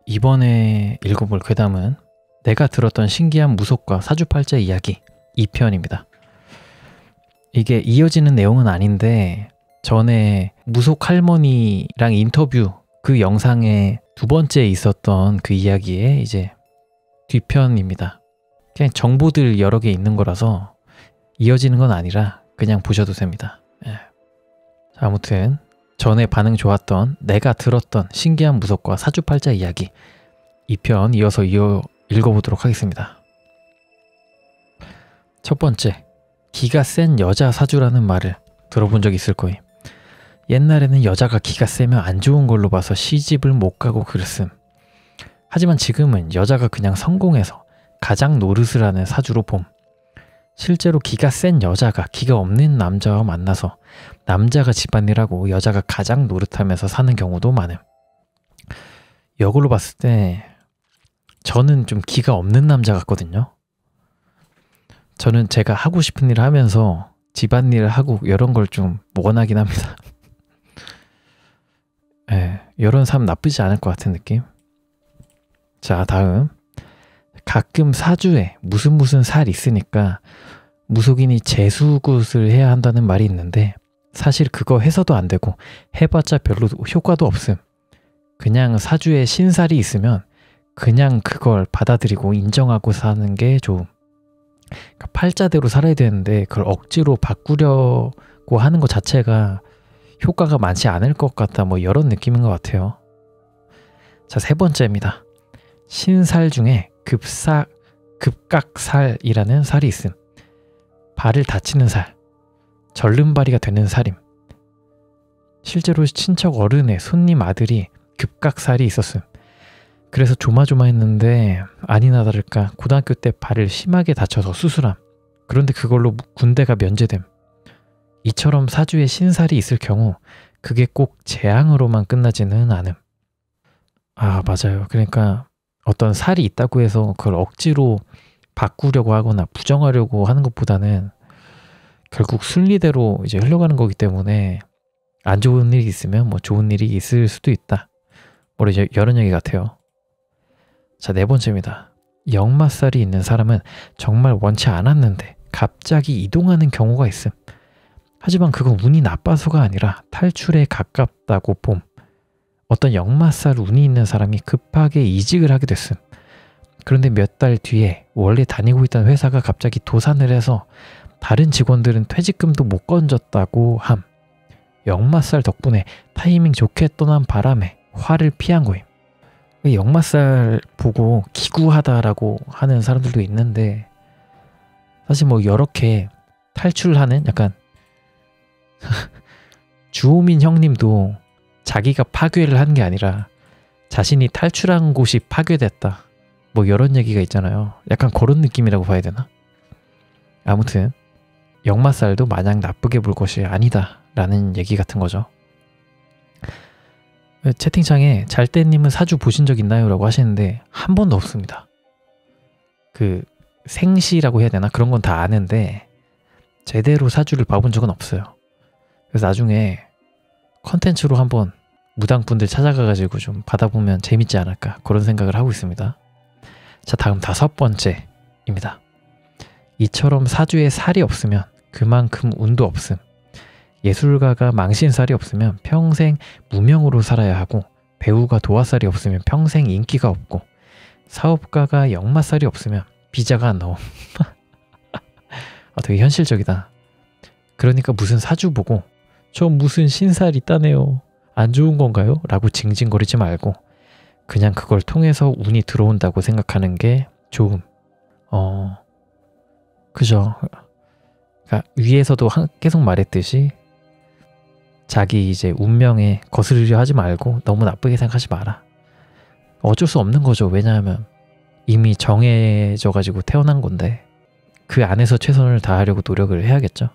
이번에 읽어볼 괴담은 내가 들었던 신기한 무속과 사주팔자 이야기 2편입니다. 이게 이어지는 내용은 아닌데 전에 무속 할머니랑 인터뷰 그 영상에 두 번째 있었던 그 이야기의 이제 뒤편입니다. 그냥 정보들 여러 개 있는 거라서 이어지는 건 아니라 그냥 보셔도 됩니다. 자, 아무튼 전에 반응 좋았던 내가 들었던 신기한 무속과 사주팔자 이야기 2편 이어서 읽어보도록 하겠습니다. 첫 번째, 기가 센 여자 사주라는 말을 들어본 적 있을 거임. 옛날에는 여자가 기가 세면 안 좋은 걸로 봐서 시집을 못 가고 그랬음. 하지만 지금은 여자가 그냥 성공해서 가장 노릇을 하는 사주로 봄. 실제로 기가 센 여자가 기가 없는 남자와 만나서 남자가 집안일하고 여자가 가장 노릇하면서 사는 경우도 많음. 역으로 봤을 때 저는 좀 기가 없는 남자 같거든요. 저는 제가 하고 싶은 일을 하면서 집안일을 하고 이런 걸 좀 원하긴 합니다. 이런 사람 나쁘지 않을 것 같은 느낌. 자, 다음. 가끔 사주에 무슨 살 있으니까 무속인이 재수굿을 해야 한다는 말이 있는데 사실 그거 해서도 안 되고 해봤자 별로 효과도 없음. 그냥 사주에 신살이 있으면 그냥 그걸 받아들이고 인정하고 사는 게 좋음. 그러니까 팔자대로 살아야 되는데 그걸 억지로 바꾸려고 하는 것 자체가 효과가 많지 않을 것 같다, 뭐 이런 느낌인 것 같아요. 자, 세 번째입니다. 신살 중에 급각살이라는 살이 있음. 발을 다치는 살, 절름발이가 되는 살임. 실제로 친척 어른의 손님 아들이 급각살이 있었음. 그래서 조마조마했는데 아니나 다를까 고등학교 때 발을 심하게 다쳐서 수술함. 그런데 그걸로 군대가 면제됨. 이처럼 사주에 신살이 있을 경우 그게 꼭 재앙으로만 끝나지는 않음. 아, 맞아요. 그러니까 어떤 살이 있다고 해서 그걸 억지로 바꾸려고 하거나 부정하려고 하는 것보다는 결국 순리대로 이제 흘러가는 거기 때문에 안 좋은 일이 있으면 뭐 좋은 일이 있을 수도 있다. 뭐 이런 얘기 같아요. 자, 네 번째입니다. 역마살이 있는 사람은 정말 원치 않았는데 갑자기 이동하는 경우가 있음. 하지만 그건 운이 나빠서가 아니라 탈출에 가깝다고 봄. 어떤 역마살 운이 있는 사람이 급하게 이직을 하게 됐음. 그런데 몇 달 뒤에 원래 다니고 있던 회사가 갑자기 도산을 해서 다른 직원들은 퇴직금도 못 건졌다고 함. 역마살 덕분에 타이밍 좋게 떠난 바람에 화를 피한 거임. 역마살 보고 기구하다라고 하는 사람들도 있는데 사실 뭐 이렇게 탈출하는 약간 주호민 형님도 자기가 파괴를 한 게 아니라 자신이 탈출한 곳이 파괴됐다, 뭐 이런 얘기가 있잖아요. 약간 그런 느낌이라고 봐야 되나? 아무튼 역마살도 마냥 나쁘게 볼 것이 아니다 라는 얘기 같은 거죠. 채팅창에 잘때님은 사주 보신 적 있나요? 라고 하시는데 한 번도 없습니다. 그 생시라고 해야 되나? 그런 건 다 아는데 제대로 사주를 봐본 적은 없어요. 그래서 나중에 컨텐츠로 한번 무당분들 찾아가가지고 좀 받아보면 재밌지 않을까, 그런 생각을 하고 있습니다. 자, 다음 다섯 번째입니다. 이처럼 사주에 살이 없으면 그만큼 운도 없음. 예술가가 망신살이 없으면 평생 무명으로 살아야 하고, 배우가 도화살이 없으면 평생 인기가 없고, 사업가가 역마살이 없으면 비자가 안 나옴. 되게 현실적이다. 그러니까 무슨 사주 보고 저 무슨 신살 있다네요, 안 좋은 건가요? 라고 징징거리지 말고 그냥 그걸 통해서 운이 들어온다고 생각하는 게 좋음. 그죠. 그러니까 위에서도 계속 말했듯이 자기 이제 운명에 거스르려 하지 말고 너무 나쁘게 생각하지 마라. 어쩔 수 없는 거죠. 왜냐하면 이미 정해져 가지고 태어난 건데 그 안에서 최선을 다하려고 노력을 해야겠죠.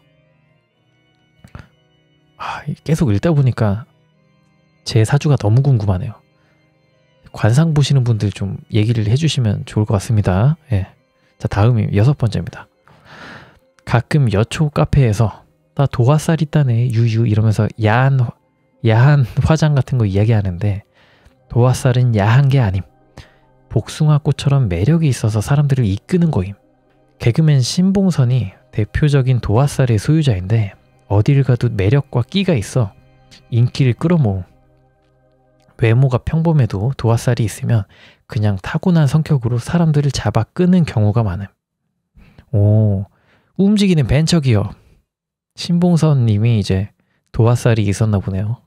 계속 읽다 보니까 제 사주가 너무 궁금하네요. 관상 보시는 분들 좀 얘기를 해주시면 좋을 것 같습니다. 예. 자, 다음이 여섯 번째입니다. 가끔 여초 카페에서 나 도화살 있다네 유유 이러면서 야한 화장 같은 거 이야기하는데 도화살은 야한 게 아님. 복숭아꽃처럼 매력이 있어서 사람들을 이끄는 거임. 개그맨 신봉선이 대표적인 도화살의 소유자인데 어딜 가도 매력과 끼가 있어 인기를 끌어모음. 외모가 평범해도 도화살이 있으면 그냥 타고난 성격으로 사람들을 잡아 끄는 경우가 많음. 오, 움직이는 벤처기업. 신봉선 님이 이제 도화살이 있었나 보네요.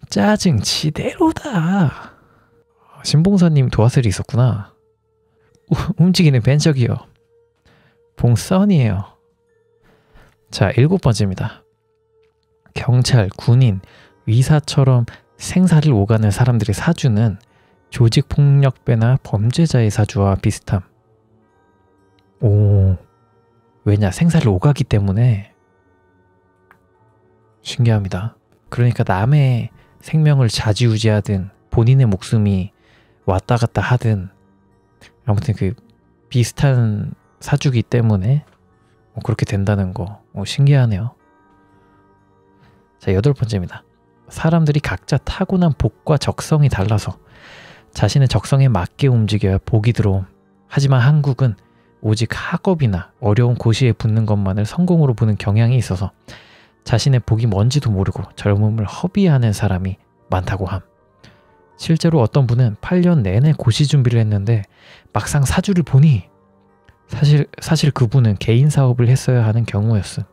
짜증 지대로다. 신봉선 님 도화살이 있었구나. 움직이는 벤처기업. 봉선이에요. 자, 7번째입니다. 경찰, 군인, 의사처럼 생사를 오가는 사람들의 사주는 조직폭력배나 범죄자의 사주와 비슷함. 오, 왜냐? 생사를 오가기 때문에. 신기합니다. 그러니까 남의 생명을 좌지우지하든 본인의 목숨이 왔다 갔다 하든 아무튼 그 비슷한 사주기 때문에 그렇게 된다는 거 신기하네요. 자, 8번째입니다. 사람들이 각자 타고난 복과 적성이 달라서 자신의 적성에 맞게 움직여야 복이 들어옴. 하지만 한국은 오직 학업이나 어려운 고시에 붙는 것만을 성공으로 보는 경향이 있어서 자신의 복이 뭔지도 모르고 젊음을 허비하는 사람이 많다고 함. 실제로 어떤 분은 8년 내내 고시 준비를 했는데 막상 사주를 보니 사실 그분은 개인 사업을 했어야 하는 경우였음.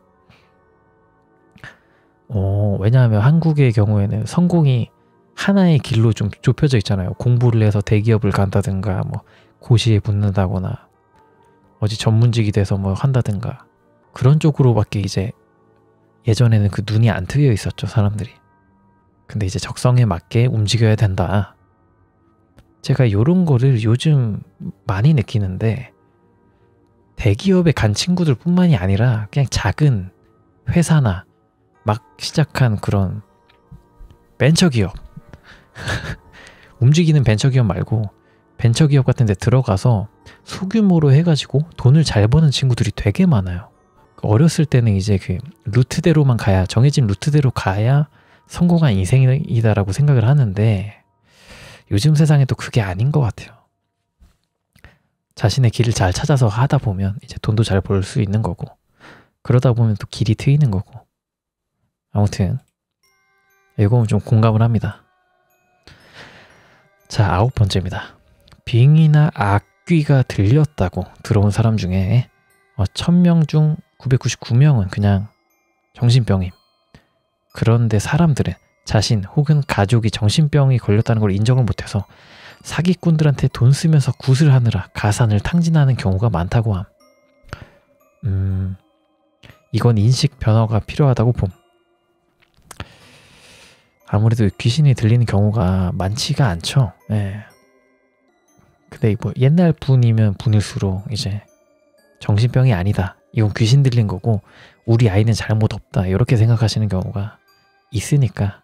왜냐하면 한국의 경우에는 성공이 하나의 길로 좀 좁혀져 있잖아요. 공부를 해서 대기업을 간다든가 뭐 고시에 붙는다거나 어디 전문직이 돼서 뭐 한다든가 그런 쪽으로밖에 이제 예전에는 그 눈이 안 트여 있었죠, 사람들이. 근데 이제 적성에 맞게 움직여야 된다. 제가 요런 거를 요즘 많이 느끼는데 대기업에 간 친구들 뿐만이 아니라 그냥 작은 회사나 막 시작한 그런 벤처기업 움직이는 벤처기업 말고 벤처기업 같은 데 들어가서 소규모로 해가지고 돈을 잘 버는 친구들이 되게 많아요. 어렸을 때는 이제 그 루트대로만 가야, 정해진 루트대로 가야 성공한 인생이다라고 생각을 하는데 요즘 세상에 또 그게 아닌 것 같아요. 자신의 길을 잘 찾아서 하다 보면 이제 돈도 잘 벌 수 있는 거고 그러다 보면 또 길이 트이는 거고. 아무튼 이거는 좀 공감을 합니다. 자, 9번째입니다. 빙이나 악귀가 들렸다고 들어온 사람 중에 1000명 중 999명은 그냥 정신병임. 그런데 사람들은 자신 혹은 가족이 정신병이 걸렸다는 걸 인정을 못해서 사기꾼들한테 돈 쓰면서 굿을 하느라 가산을 탕진하는 경우가 많다고 함. 이건 인식 변화가 필요하다고 봄. 아무래도 귀신이 들리는 경우가 많지가 않죠. 예. 근데 뭐 옛날 분이면 분일수록 이제 정신병이 아니다, 이건 귀신 들린 거고 우리 아이는 잘못 없다, 이렇게 생각하시는 경우가 있으니까.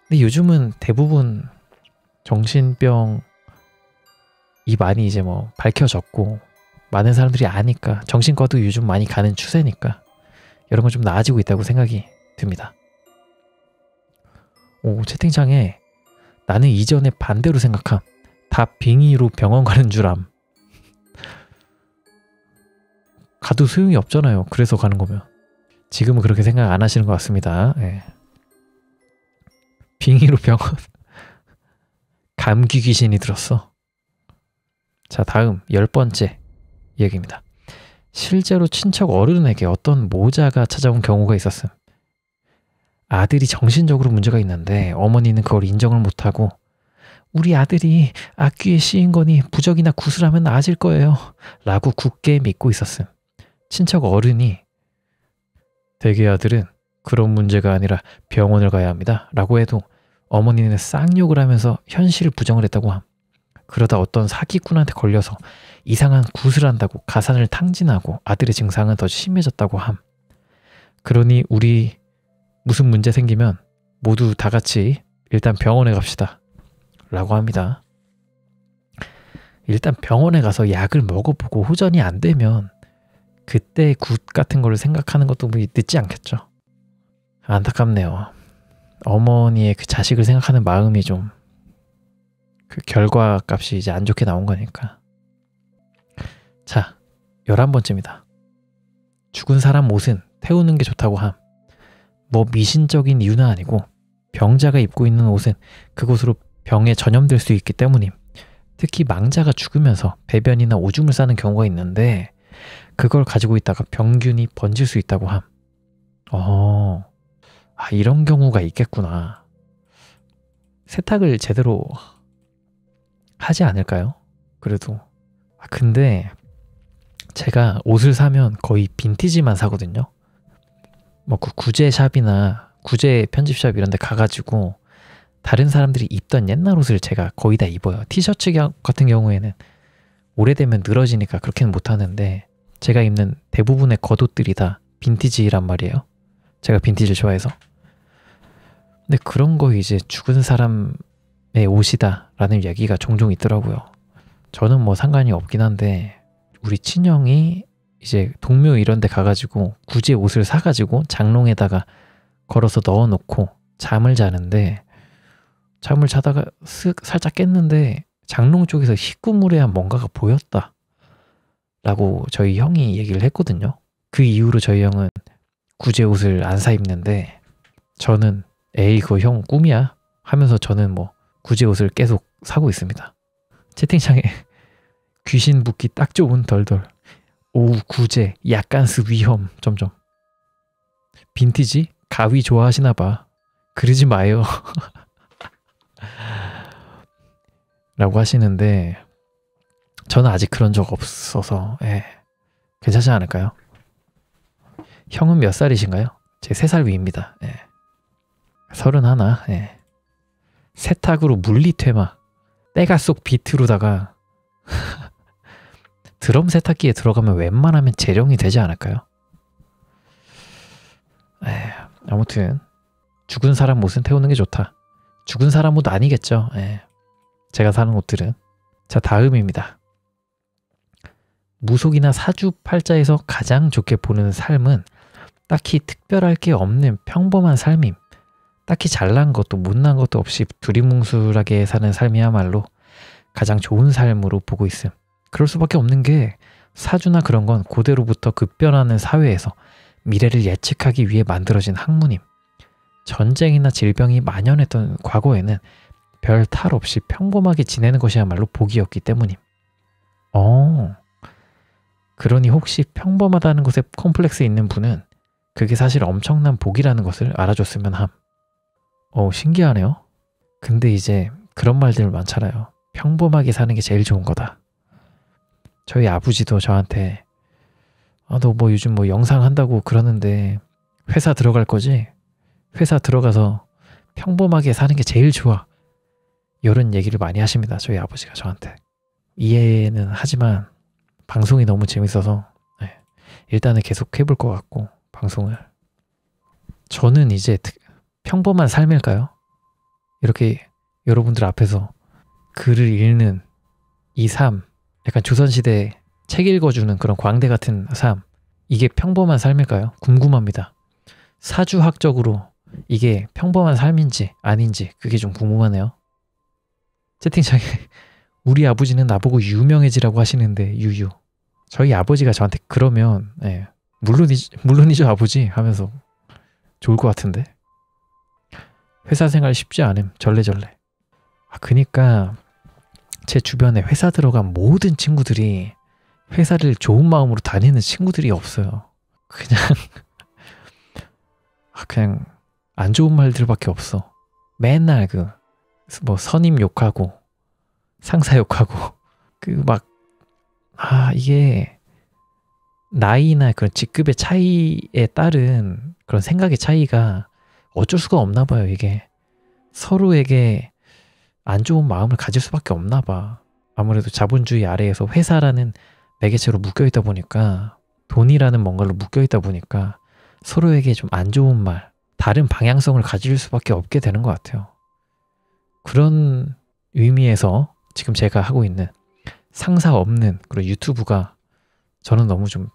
근데 요즘은 대부분 정신병이 많이 이제 뭐 밝혀졌고 많은 사람들이 아니까 정신과도 요즘 많이 가는 추세니까 이런 건 좀 나아지고 있다고 생각이 듭니다. 채팅창에 나는 이전에 반대로 생각함. 다 빙의로 병원 가는 줄 암. 가도 소용이 없잖아요. 그래서 가는 거면. 지금은 그렇게 생각 안 하시는 것 같습니다. 예. 빙의로 병원. 감기 귀신이 들었어. 자, 다음 10번째 얘기입니다. 실제로 친척 어른에게 어떤 모자가 찾아온 경우가 있었음. 아들이 정신적으로 문제가 있는데 어머니는 그걸 인정을 못하고 우리 아들이 악귀에 씌인 거니 부적이나 굿을 하면 나아질 거예요 라고 굳게 믿고 있었음. 친척 어른이 대개 아들은 그런 문제가 아니라 병원을 가야 합니다 라고 해도 어머니는 쌍욕을 하면서 현실을 부정을 했다고 함. 그러다 어떤 사기꾼한테 걸려서 이상한 굿을 한다고 가산을 탕진하고 아들의 증상은 더 심해졌다고 함. 그러니 우리 무슨 문제 생기면 모두 다 같이 일단 병원에 갑시다 라고 합니다. 일단 병원에 가서 약을 먹어보고 호전이 안 되면 그때 굿 같은 걸 생각하는 것도 늦지 않겠죠. 안타깝네요. 어머니의 그 자식을 생각하는 마음이 좀 그 결과 값이 이제 안 좋게 나온 거니까. 자, 11번째입니다. 죽은 사람 옷은 태우는 게 좋다고 함. 뭐 미신적인 이유는 아니고 병자가 입고 있는 옷은 그곳으로 병에 전염될 수 있기 때문임. 특히 망자가 죽으면서 배변이나 오줌을 싸는 경우가 있는데 그걸 가지고 있다가 병균이 번질 수 있다고 함. 이런 경우가 있겠구나. 세탁을 제대로 하지 않을까요? 그래도. 근데 제가 옷을 사면 거의 빈티지만 사거든요. 뭐 그 구제샵이나 구제 편집샵 이런 데 가가지고 다른 사람들이 입던 옛날 옷을 제가 거의 다 입어요. 티셔츠 같은 경우에는 오래되면 늘어지니까 그렇게는 못하는데 제가 입는 대부분의 겉옷들이 다 빈티지란 말이에요. 제가 빈티지를 좋아해서. 근데 그런 거 이제 죽은 사람의 옷이다 라는 얘기가 종종 있더라고요. 저는 뭐 상관이 없긴 한데 우리 친형이 이제 동묘 이런 데 가가지고 구제 옷을 사가지고 장롱에다가 걸어서 넣어놓고 잠을 자는데 잠을 자다가 쓱 살짝 깼는데 장롱 쪽에서 희꾸무레한 뭔가가 보였다 라고 저희 형이 얘기를 했거든요. 그 이후로 저희 형은 구제 옷을 안 사 입는데 저는 에이 그거 형 꿈이야 하면서 저는 뭐 구제 옷을 계속 사고 있습니다. 채팅창에 귀신 붓기 딱 좋은 덜덜 오우 구제 약간스 위험 점점 빈티지 가위 좋아하시나봐 그러지 마요 라고 하시는데 저는 아직 그런 적 없어서 괜찮지 않을까요? 형은 몇 살이신가요? 제 3살 위입니다. 31. 세탁으로 물리퇴마 때가 쏙 비트로다가 드럼 세탁기에 들어가면 웬만하면 재령이 되지 않을까요? 아무튼 죽은 사람 옷은 태우는 게 좋다. 죽은 사람 옷 아니겠죠. 제가 사는 옷들은. 자, 다음입니다. 무속이나 사주팔자에서 가장 좋게 보는 삶은 딱히 특별할 게 없는 평범한 삶임. 딱히 잘난 것도 못난 것도 없이 두리뭉술하게 사는 삶이야말로 가장 좋은 삶으로 보고 있음. 그럴 수밖에 없는 게 사주나 그런 건 고대로부터 급변하는 사회에서 미래를 예측하기 위해 만들어진 학문임. 전쟁이나 질병이 만연했던 과거에는 별 탈 없이 평범하게 지내는 것이야말로 복이었기 때문임. 그러니 혹시 평범하다는 것에 콤플렉스 있는 분은 그게 사실 엄청난 복이라는 것을 알아줬으면 함. 신기하네요. 근데 이제 그런 말들 많잖아요. 평범하게 사는 게 제일 좋은 거다. 저희 아버지도 저한테 너 뭐 요즘 뭐 영상 한다고 그러는데 회사 들어갈 거지? 회사 들어가서 평범하게 사는 게 제일 좋아. 이런 얘기를 많이 하십니다. 저희 아버지가 저한테. 이해는 하지만 방송이 너무 재밌어서 일단은 계속 해볼 것 같고 방송을. 저는 이제 평범한 삶일까요? 이렇게 여러분들 앞에서 글을 읽는 이 삶, 약간 조선시대 책 읽어주는 그런 광대 같은 삶, 이게 평범한 삶일까요? 궁금합니다. 사주학적으로 이게 평범한 삶인지 아닌지 그게 좀 궁금하네요. 채팅창에 우리 아버지는 나보고 유명해지라고 하시는데 유유. 저희 아버지가 저한테 그러면 물론이죠 아버지 하면서 좋을 것 같은데. 회사 생활 쉽지 않음. 절레절레. 그니까 제 주변에 회사 들어간 모든 친구들이 회사를 좋은 마음으로 다니는 친구들이 없어요. 그냥 안 좋은 말들밖에 없어. 맨날 뭐 선임 욕하고 상사 욕하고 이게 나이나 그런 직급의 차이에 따른 그런 생각의 차이가 어쩔 수가 없나 봐요. 이게 서로에게 안 좋은 마음을 가질 수밖에 없나 봐. 아무래도 자본주의 아래에서 회사라는 매개체로 묶여있다 보니까, 돈이라는 뭔가로 묶여있다 보니까 서로에게 좀 안 좋은 말, 다른 방향성을 가질 수밖에 없게 되는 것 같아요. 그런 의미에서 지금 제가 하고 있는 상사 없는 그런 유튜브가 저는 너무 좀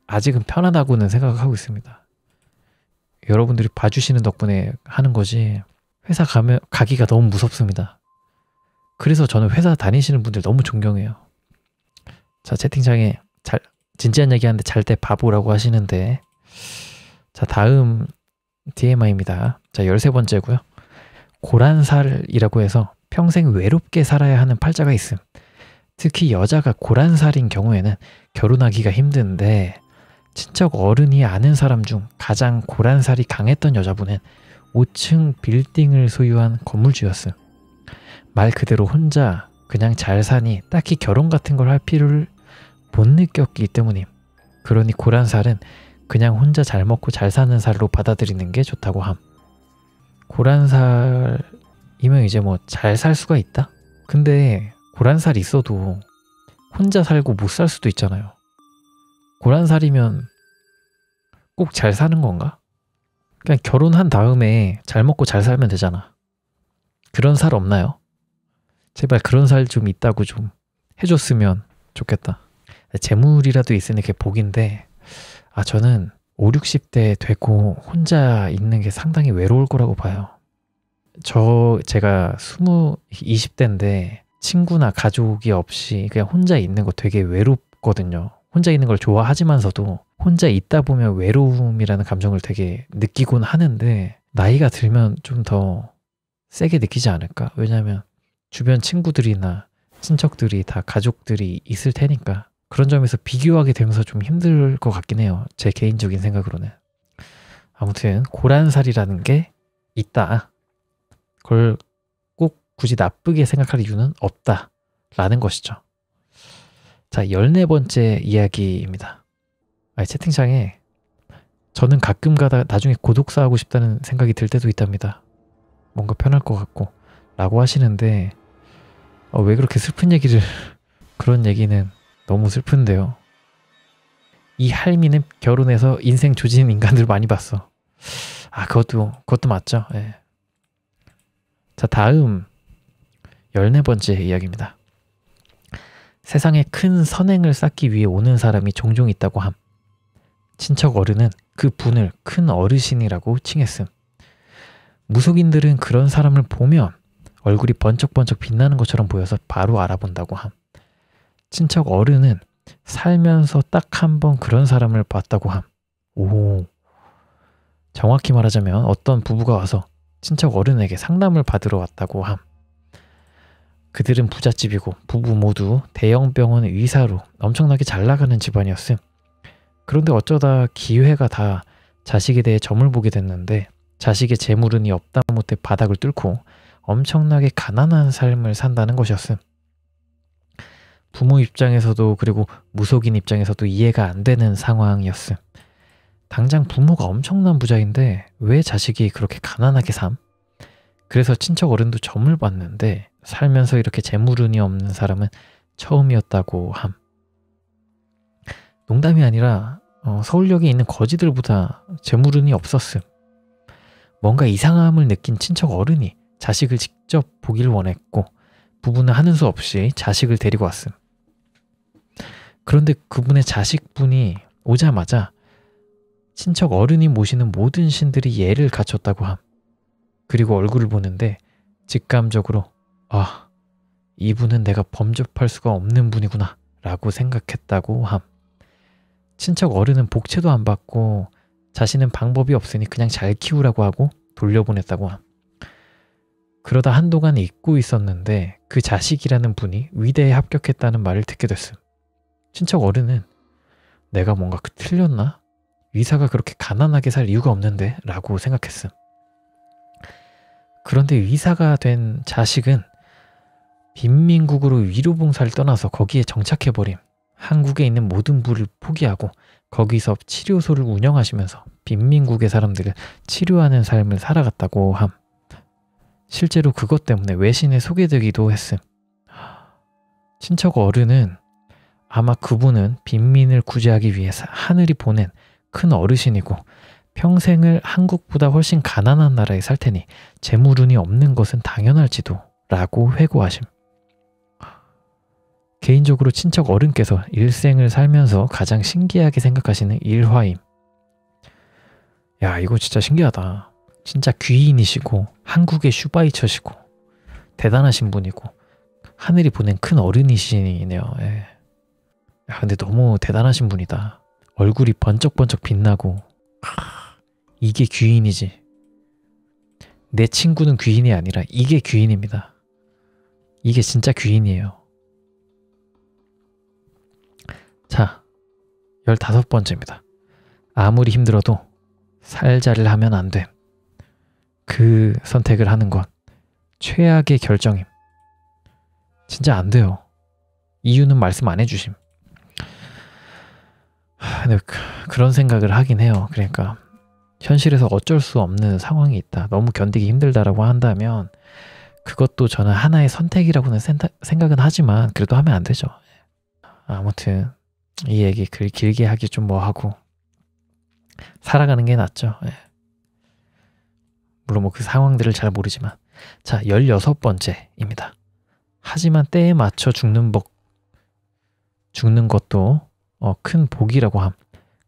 아직은 편하다고는 생각하고 있습니다. 여러분들이 봐주시는 덕분에 하는 거지 회사 가기가 너무 무섭습니다. 그래서 저는 회사 다니시는 분들 너무 존경해요. 자, 채팅창에 진지한 얘기하는데 잘 때 바보라고 하시는데, 자, 다음 TMI입니다. 자, 13번째고요. 고란살이라고 해서 평생 외롭게 살아야 하는 팔자가 있음. 특히 여자가 고란살인 경우에는 결혼하기가 힘든데, 친척 어른이 아는 사람 중 가장 고란살이 강했던 여자분은 5층 빌딩을 소유한 건물주였음. 말 그대로 혼자 그냥 잘 사니 딱히 결혼 같은 걸 할 필요를 못 느꼈기 때문임. 그러니 고란살은 그냥 혼자 잘 먹고 잘 사는 살로 받아들이는 게 좋다고 함. 고란살이면 이제 뭐 잘 살 수가 있다? 근데 고란살이 있어도 혼자 살고 못 살 수도 있잖아요. 고란살이면 꼭 잘 사는 건가? 그냥 결혼한 다음에 잘 먹고 잘 살면 되잖아. 그런 살 없나요? 제발 그런 살 좀 있다고 좀 해줬으면 좋겠다. 재물이라도 있으니 그게 복인데, 저는 5, 60대 되고 혼자 있는 게 상당히 외로울 거라고 봐요. 제가 20대인데 친구나 가족이 없이 그냥 혼자 있는 거 되게 외롭거든요. 혼자 있는 걸 좋아하지만서도 혼자 있다 보면 외로움이라는 감정을 되게 느끼곤 하는데, 나이가 들면 좀 더 세게 느끼지 않을까? 왜냐하면 주변 친구들이나 친척들이 다 가족들이 있을 테니까 그런 점에서 비교하게 되면서 좀 힘들 것 같긴 해요. 제 개인적인 생각으로는. 아무튼 고란살이라는 게 있다. 그걸 꼭 굳이 나쁘게 생각할 이유는 없다라는 것이죠. 자, 14번째 이야기입니다. 채팅창에 저는 가끔 가다 나중에 고독사 하고 싶다는 생각이 들 때도 있답니다. 뭔가 편할 것 같고 라고 하시는데, 왜 그렇게 슬픈 얘기를 그런 얘기는 너무 슬픈데요. 이 할미는 결혼해서 인생 조진 인간들 많이 봤어. 그것도 맞죠. 예. 자, 다음 14번째 이야기입니다. 세상에 큰 선행을 쌓기 위해 오는 사람이 종종 있다고 함. 친척 어른은 그 분을 큰 어르신이라고 칭했음. 무속인들은 그런 사람을 보면 얼굴이 번쩍번쩍 빛나는 것처럼 보여서 바로 알아본다고 함. 친척 어른은 살면서 딱 한 번 그런 사람을 봤다고 함. 오. 정확히 말하자면 어떤 부부가 와서 친척 어른에게 상담을 받으러 왔다고 함. 그들은 부잣집이고 부부 모두 대형 병원 의사로 엄청나게 잘 나가는 집안이었음. 그런데 어쩌다 기회가 다 자식에 대해 점을 보게 됐는데, 자식의 재물운이 없다 못해 바닥을 뚫고 엄청나게 가난한 삶을 산다는 것이었음. 부모 입장에서도 그리고 무속인 입장에서도 이해가 안 되는 상황이었음. 당장 부모가 엄청난 부자인데 왜 자식이 그렇게 가난하게 삶? 그래서 친척 어른도 점을 봤는데 살면서 이렇게 재물운이 없는 사람은 처음이었다고 함. 농담이 아니라 서울역에 있는 거지들보다 재물운이 없었음. 뭔가 이상함을 느낀 친척 어른이 자식을 직접 보길 원했고, 부부는 하는 수 없이 자식을 데리고 왔음. 그런데 그분의 자식분이 오자마자 친척 어른이 모시는 모든 신들이 예를 갖췄다고 함. 그리고 얼굴을 보는데 직감적으로 이분은 내가 범접할 수가 없는 분이구나 라고 생각했다고 함. 친척 어른은 복채도 안 받고 자신은 방법이 없으니 그냥 잘 키우라고 하고 돌려보냈다고 함. 그러다 한동안 잊고 있었는데 그 자식이라는 분이 위대에 합격했다는 말을 듣게 됐음. 친척 어른은 내가 뭔가 틀렸나? 의사가 그렇게 가난하게 살 이유가 없는데 라고 생각했음. 그런데 의사가 된 자식은 빈민국으로 위로봉사를 떠나서 거기에 정착해버림. 한국에 있는 모든 부를 포기하고 거기서 치료소를 운영하시면서 빈민국의 사람들을 치료하는 삶을 살아갔다고 함. 실제로 그것 때문에 외신에 소개되기도 했음. 친척 어른은 아마 그분은 빈민을 구제하기 위해서 하늘이 보낸 큰 어르신이고 평생을 한국보다 훨씬 가난한 나라에 살 테니 재물운이 없는 것은 당연할지도 라고 회고하심. 개인적으로 친척 어른께서 일생을 살면서 가장 신기하게 생각하시는 일화임. 야, 이거 진짜 신기하다. 진짜 귀인이시고 한국의 슈바이처시고 대단하신 분이고 하늘이 보낸 큰 어른이시네요. 예. 야, 근데 너무 대단하신 분이다. 얼굴이 번쩍번쩍 빛나고. 이게 귀인이지. 내 친구는 귀인이 아니라 이게 귀인입니다. 이게 진짜 귀인이에요. 자, 15번째입니다. 아무리 힘들어도 살자를 하면 안 돼. 그 선택을 하는 건 최악의 결정임. 진짜 안 돼요. 이유는 말씀 안 해주심. 근데 그런 생각을 하긴 해요. 그러니까 현실에서 어쩔 수 없는 상황이 있다. 너무 견디기 힘들다라고 한다면 그것도 저는 하나의 선택이라고는 생각은 하지만 그래도 하면 안 되죠. 아무튼 이 얘기 길게 하기 좀 뭐하고 살아가는 게 낫죠. 예. 물론 뭐 그 상황들을 잘 모르지만. 자, 16번째입니다. 하지만 때에 맞춰 죽는 것도 큰 복이라고 함.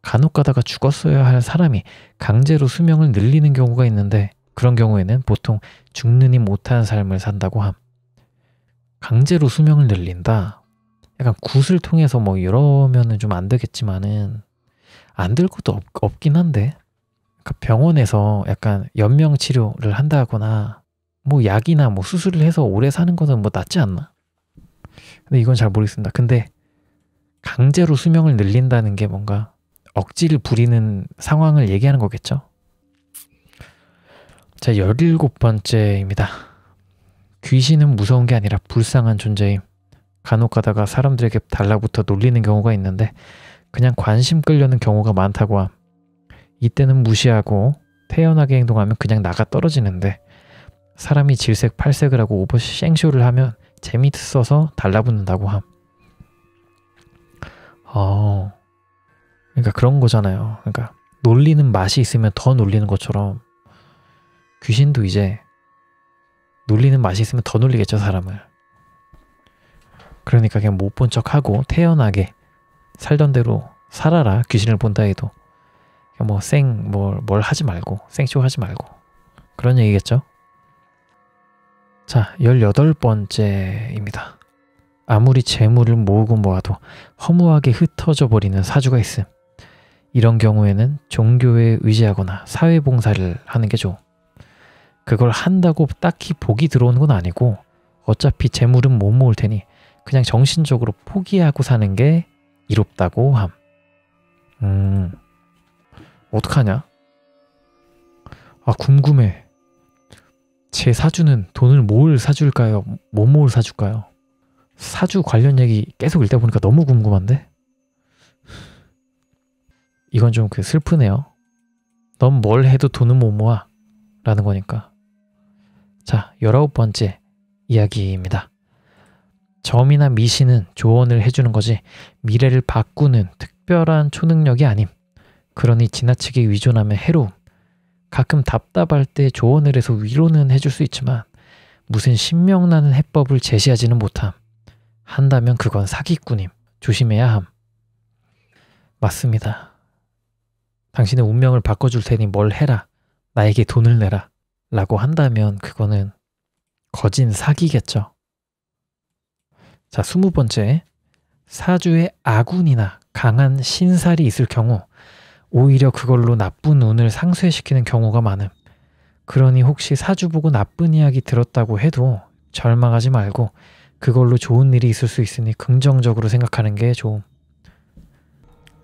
간혹 가다가 죽었어야 할 사람이 강제로 수명을 늘리는 경우가 있는데 그런 경우에는 보통 죽느니 못한 삶을 산다고 함. 강제로 수명을 늘린다. 약간 굿을 통해서 뭐 이러면은 좀 안 되겠지만은 안 될 것도 없긴 한데, 그러니까 병원에서 약간 연명 치료를 한다거나 뭐 약이나 뭐 수술을 해서 오래 사는 거는 뭐 낫지 않나? 근데 이건 잘 모르겠습니다. 근데 강제로 수명을 늘린다는 게 뭔가 억지를 부리는 상황을 얘기하는 거겠죠? 자, 17번째입니다. 귀신은 무서운 게 아니라 불쌍한 존재임. 간혹 가다가 사람들에게 달라붙어 놀리는 경우가 있는데 그냥 관심 끌려는 경우가 많다고 함. 이때는 무시하고 태연하게 행동하면 그냥 나가 떨어지는데 사람이 질색 팔색을 하고 오버 생쇼를 하면 재밌어서 달라붙는다고 함. 그러니까 그런 거잖아요. 그러니까 놀리는 맛이 있으면 더 놀리는 것처럼 귀신도 이제 놀리는 맛이 있으면 더 놀리겠죠, 사람을. 그러니까 그냥 못 본 척하고 태연하게 살던 대로 살아라. 귀신을 본다 해도 뭐 뭘 하지 말고 생쇼 하지 말고 그런 얘기겠죠. 자, 18번째입니다. 아무리 재물을 모으고 모아도 허무하게 흩어져 버리는 사주가 있음. 이런 경우에는 종교에 의지하거나 사회봉사를 하는 게 좋음. 그걸 한다고 딱히 복이 들어오는 건 아니고 어차피 재물은 못 모을 테니 그냥 정신적으로 포기하고 사는 게 이롭다고 함. 어떡하냐? 궁금해. 제 사주는 돈을 뭘 사줄까요? 뭘 사줄까요? 사주 관련 얘기 계속 읽다 보니까 너무 궁금한데? 이건 좀 슬프네요. 넌 뭘 해도 돈은 못 모아 라는 거니까. 자, 19번째 이야기입니다. 점이나 미신은 조언을 해주는 거지 미래를 바꾸는 특별한 초능력이 아님. 그러니 지나치게 의존하면 해로움. 가끔 답답할 때 조언을 해서 위로는 해줄 수 있지만 무슨 신명나는 해법을 제시하지는 못함. 한다면 그건 사기꾼임. 조심해야 함. 맞습니다. 당신의 운명을 바꿔줄 테니 뭘 해라. 나에게 돈을 내라. 라고 한다면 그거는 거진 사기겠죠. 자, 20번째. 사주에 아군이나 강한 신살이 있을 경우 오히려 그걸로 나쁜 운을 상쇄시키는 경우가 많음. 그러니 혹시 사주 보고 나쁜 이야기 들었다고 해도 절망하지 말고 그걸로 좋은 일이 있을 수 있으니 긍정적으로 생각하는 게 좋음.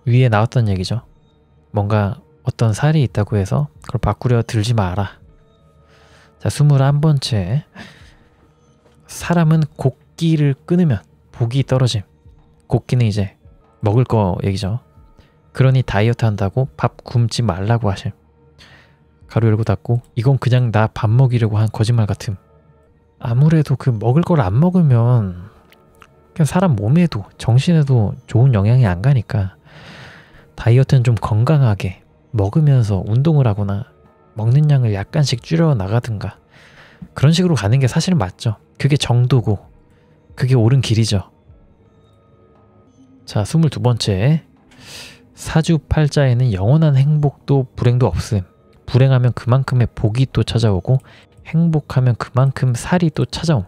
위에 나왔던 얘기죠. 뭔가 어떤 살이 있다고 해서 그걸 바꾸려 들지 마라. 자, 21번째. 사람은 곡기를 끊으면 복이 떨어짐. 곡기는 이제 먹을 거 얘기죠. 그러니 다이어트 한다고 밥 굶지 말라고 하심. 가로 열고 닫고 이건 그냥 나 밥 먹이려고 한 거짓말 같음. 아무래도 먹을 걸 안 먹으면 그냥 사람 몸에도 정신에도 좋은 영향이 안 가니까 다이어트는 좀 건강하게 먹으면서 운동을 하거나 먹는 양을 약간씩 줄여 나가든가 그런 식으로 가는 게 사실 맞죠. 그게 정도고 그게 옳은 길이죠. 자, 22번째. 사주팔자에는 영원한 행복도 불행도 없음. 불행하면 그만큼의 복이 또 찾아오고 행복하면 그만큼 살이 또 찾아옴.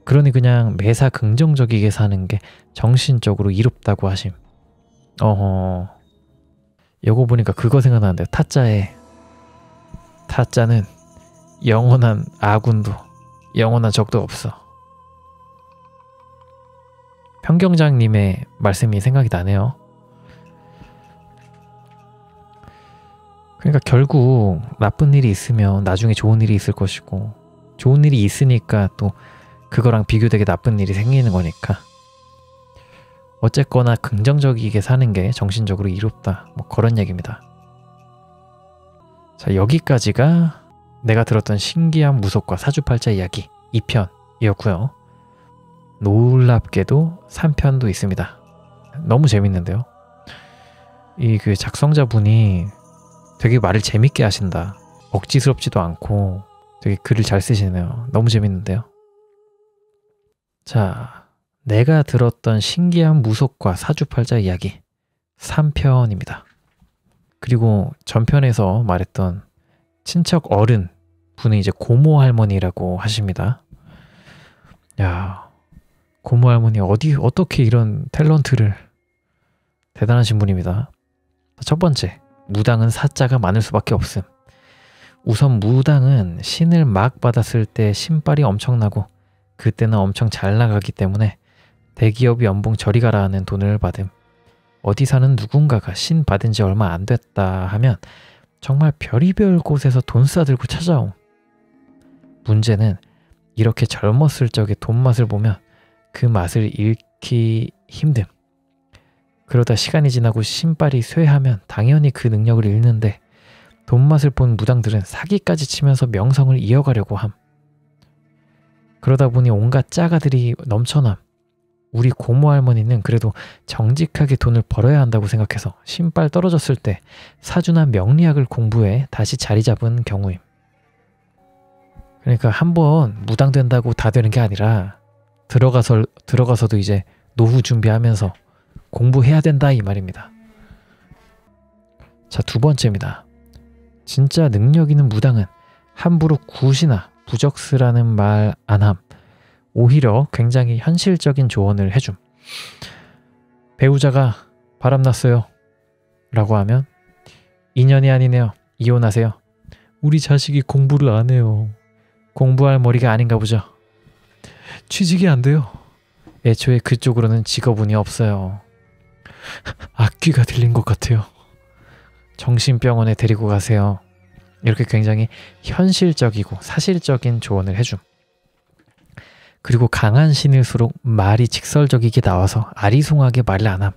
그러니 그냥 매사 긍정적이게 사는 게 정신적으로 이롭다고 하심. 어허. 요거 보니까 그거 생각나는데 타짜는 영원한 아군도 영원한 적도 없어. 평경장님의 말씀이 생각이 나네요. 그러니까 결국 나쁜 일이 있으면 나중에 좋은 일이 있을 것이고, 좋은 일이 있으니까 또 그거랑 비교되게 나쁜 일이 생기는 거니까, 어쨌거나 긍정적이게 사는 게 정신적으로 이롭다, 뭐 그런 얘기입니다. 자, 여기까지가 내가 들었던 신기한 무속과 사주팔자 이야기 2편이었고요. 놀랍게도 3편도 있습니다. 너무 재밌는데요. 이 그 작성자분이 되게 말을 재밌게 하신다. 억지스럽지도 않고 되게 글을 잘 쓰시네요. 너무 재밌는데요. 자, 내가 들었던 신기한 무속과 사주팔자 이야기 3편입니다. 그리고 전편에서 말했던 친척 어른 분은 이제 고모 할머니라고 하십니다. 야, 고모 할머니 어떻게 이런 탤런트를, 대단하신 분입니다. 첫 번째, 무당은 사자가 많을 수밖에 없음. 우선 무당은 신을 막 받았을 때 신발이 엄청나고 그때는 엄청 잘 나가기 때문에 대기업 연봉 저리 가라 하는 돈을 받음. 어디 사는 누군가가 신 받은 지 얼마 안 됐다 하면 정말 별의별 곳에서 돈 싸들고 찾아옴. 문제는 이렇게 젊었을 적에 돈 맛을 보면 그 맛을 잃기 힘듦. 그러다 시간이 지나고 신발이 쇠하면 당연히 그 능력을 잃는데, 돈 맛을 본 무당들은 사기까지 치면서 명성을 이어가려고 함. 그러다 보니 온갖 짜가들이 넘쳐남. 우리 고모 할머니는 그래도 정직하게 돈을 벌어야 한다고 생각해서 신발 떨어졌을 때 사주나 명리학을 공부해 다시 자리 잡은 경우임. 그러니까 한번 무당 된다고 다 되는 게 아니라 들어가서도 이제 노후 준비하면서 공부해야 된다 이 말입니다. 자, 두 번째입니다. 진짜 능력 있는 무당은 함부로 굿이나 부적스라는 말 안 함. 오히려 굉장히 현실적인 조언을 해줌. 배우자가 바람났어요 라고 하면 2년이 아니네요. 이혼하세요. 우리 자식이 공부를 안 해요. 공부할 머리가 아닌가 보죠. 취직이 안 돼요. 애초에 그쪽으로는 직업운이 없어요. 악귀가 들린 것 같아요. 정신병원에 데리고 가세요. 이렇게 굉장히 현실적이고 사실적인 조언을 해줌. 그리고 강한 신일수록 말이 직설적이게 나와서 아리송하게 말을 안 함.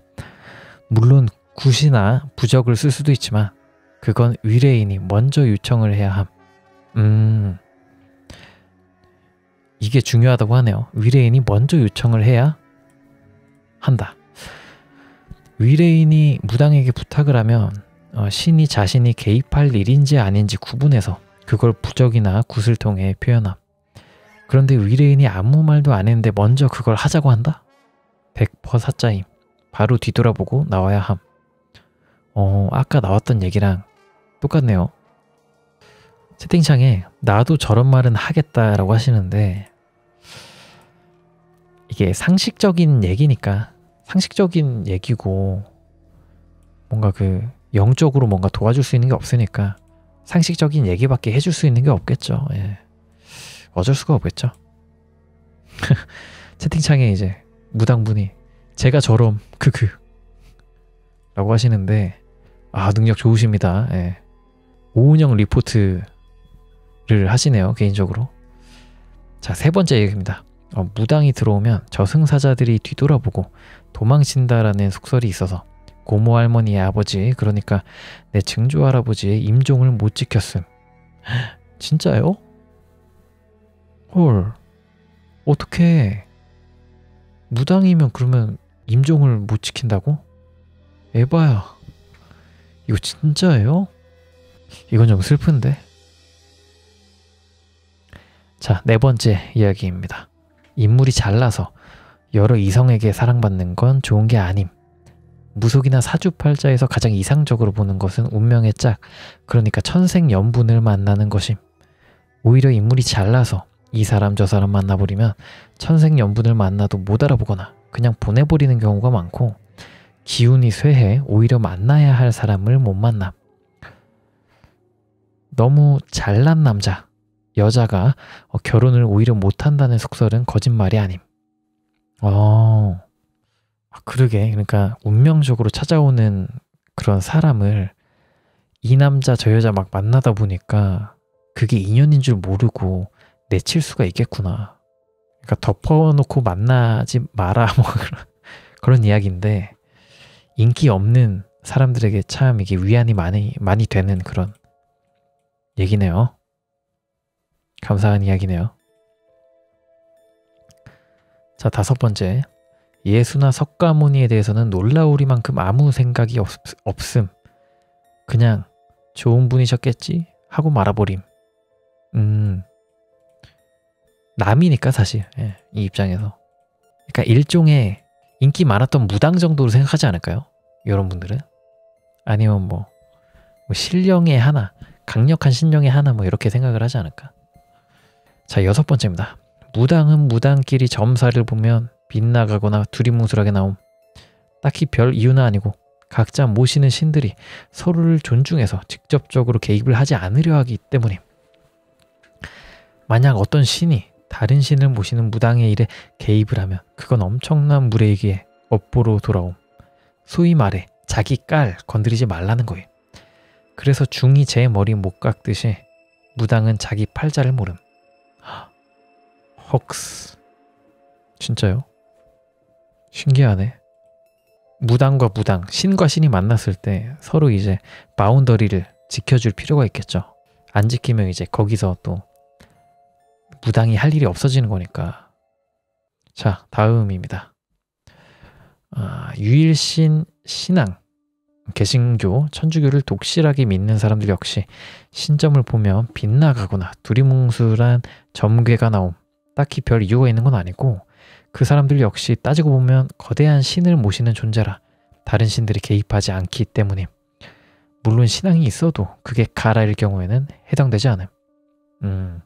물론 굿이나 부적을 쓸 수도 있지만 그건 의뢰인이 먼저 요청을 해야 함. 이게 중요하다고 하네요. 의뢰인이 먼저 요청을 해야 한다. 의뢰인이 무당에게 부탁을 하면 신이 자신이 개입할 일인지 아닌지 구분해서 그걸 부적이나 굿을 통해 표현함. 그런데 의뢰인이 아무 말도 안 했는데 먼저 그걸 하자고 한다? 100% 사짜임. 바로 뒤돌아보고 나와야 함. 아까 나왔던 얘기랑 똑같네요. 채팅창에 나도 저런 말은 하겠다라고 하시는데, 이게 상식적인 얘기니까, 상식적인 얘기고 뭔가 그 영적으로 뭔가 도와줄 수 있는 게 없으니까 상식적인 얘기밖에 해줄 수 있는 게 없겠죠. 예. 어쩔 수가 없겠죠. 채팅창에 이제 무당분이 제가 저럼 라고 하시는데, 능력 좋으십니다. 예. 오은영 리포트를 하시네요, 개인적으로. 자, 세 번째 얘기입니다. 무당이 들어오면 저승사자들이 뒤돌아보고 도망친다라는 속설이 있어서 고모 할머니의 아버지, 그러니까 내 증조 할아버지의 임종을 못 지켰음. 진짜요? 헐, 어떡해. 무당이면 그러면 임종을 못 지킨다고? 에바야, 이거 진짜예요? 이건 좀 슬픈데. 자, 네 번째 이야기입니다. 인물이 잘나서 여러 이성에게 사랑받는 건 좋은 게 아님. 무속이나 사주팔자에서 가장 이상적으로 보는 것은 운명의 짝, 그러니까 천생연분을 만나는 것임. 오히려 인물이 잘나서 이 사람 저 사람 만나버리면 천생연분을 만나도 못 알아보거나 그냥 보내버리는 경우가 많고, 기운이 쇠해 오히려 만나야 할 사람을 못 만남. 너무 잘난 남자, 여자가 결혼을 오히려 못한다는 속설은 거짓말이 아님. 그러게. 그러니까 운명적으로 찾아오는 그런 사람을 이 남자 저 여자 막 만나다 보니까 그게 인연인 줄 모르고 내칠 수가 있겠구나. 그러니까 덮어놓고 만나지 마라 뭐 그런 이야기인데, 인기 없는 사람들에게 참 이게 위안이 많이 되는 그런 얘기네요. 감사한 이야기네요. 자, 5번째. 예수나 석가모니에 대해서는 놀라우리만큼 아무 생각이 없음. 그냥 좋은 분이셨겠지 하고 말아버림. 남이니까 사실 이 입장에서. 그러니까 일종의 인기 많았던 무당 정도로 생각하지 않을까요? 이런 분들은. 아니면 뭐 신령의 하나, 강력한 신령의 하나 뭐 이렇게 생각을 하지 않을까. 자, 6번째입니다. 무당은 무당끼리 점사를 보면 빗나가거나 두리뭉술하게 나옴. 딱히 별 이유는 아니고 각자 모시는 신들이 서로를 존중해서 직접적으로 개입을 하지 않으려 하기 때문임. 만약 어떤 신이 다른 신을 모시는 무당의 일에 개입을 하면 그건 엄청난 무례이기에 업보로 돌아옴. 소위 말해 자기 깔 건드리지 말라는 거예요. 그래서 중이 제 머리 못 깎듯이 무당은 자기 팔자를 모름. 헉스. 진짜요? 신기하네. 무당과 무당, 신과 신이 만났을 때 서로 이제 바운더리를 지켜줄 필요가 있겠죠. 안 지키면 이제 거기서 또 무당이 할 일이 없어지는 거니까. 자, 다음입니다. 유일신 신앙, 개신교, 천주교를 독실하게 믿는 사람들 역시 신점을 보면 빗나가거나 두리뭉술한 점괘가 나옴. 딱히 별 이유가 있는 건 아니고 그 사람들 역시 따지고 보면 거대한 신을 모시는 존재라 다른 신들이 개입하지 않기 때문임. 물론 신앙이 있어도 그게 가라일 경우에는 해당되지 않음.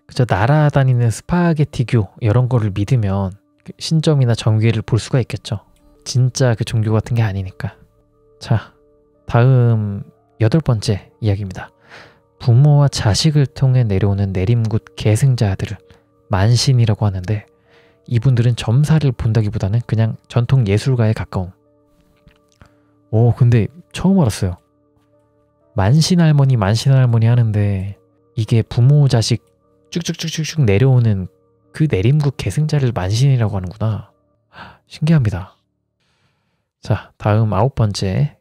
그저 날아다니는 스파게티교 이런 거를 믿으면 신점이나 점괘를 볼 수가 있겠죠. 진짜 그 종교 같은 게 아니니까. 자, 다음 8번째 이야기입니다. 부모와 자식을 통해 내려오는 내림굿 계승자들을 만신이라고 하는데, 이분들은 점사를 본다기보다는 그냥 전통 예술가에 가까움. 근데 처음 알았어요. 만신할머니 하는데 이게 부모 자식 쭉쭉쭉쭉 내려오는 그 내림굿 계승자를 만신이라고 하는구나. 신기합니다. 자, 다음 9번째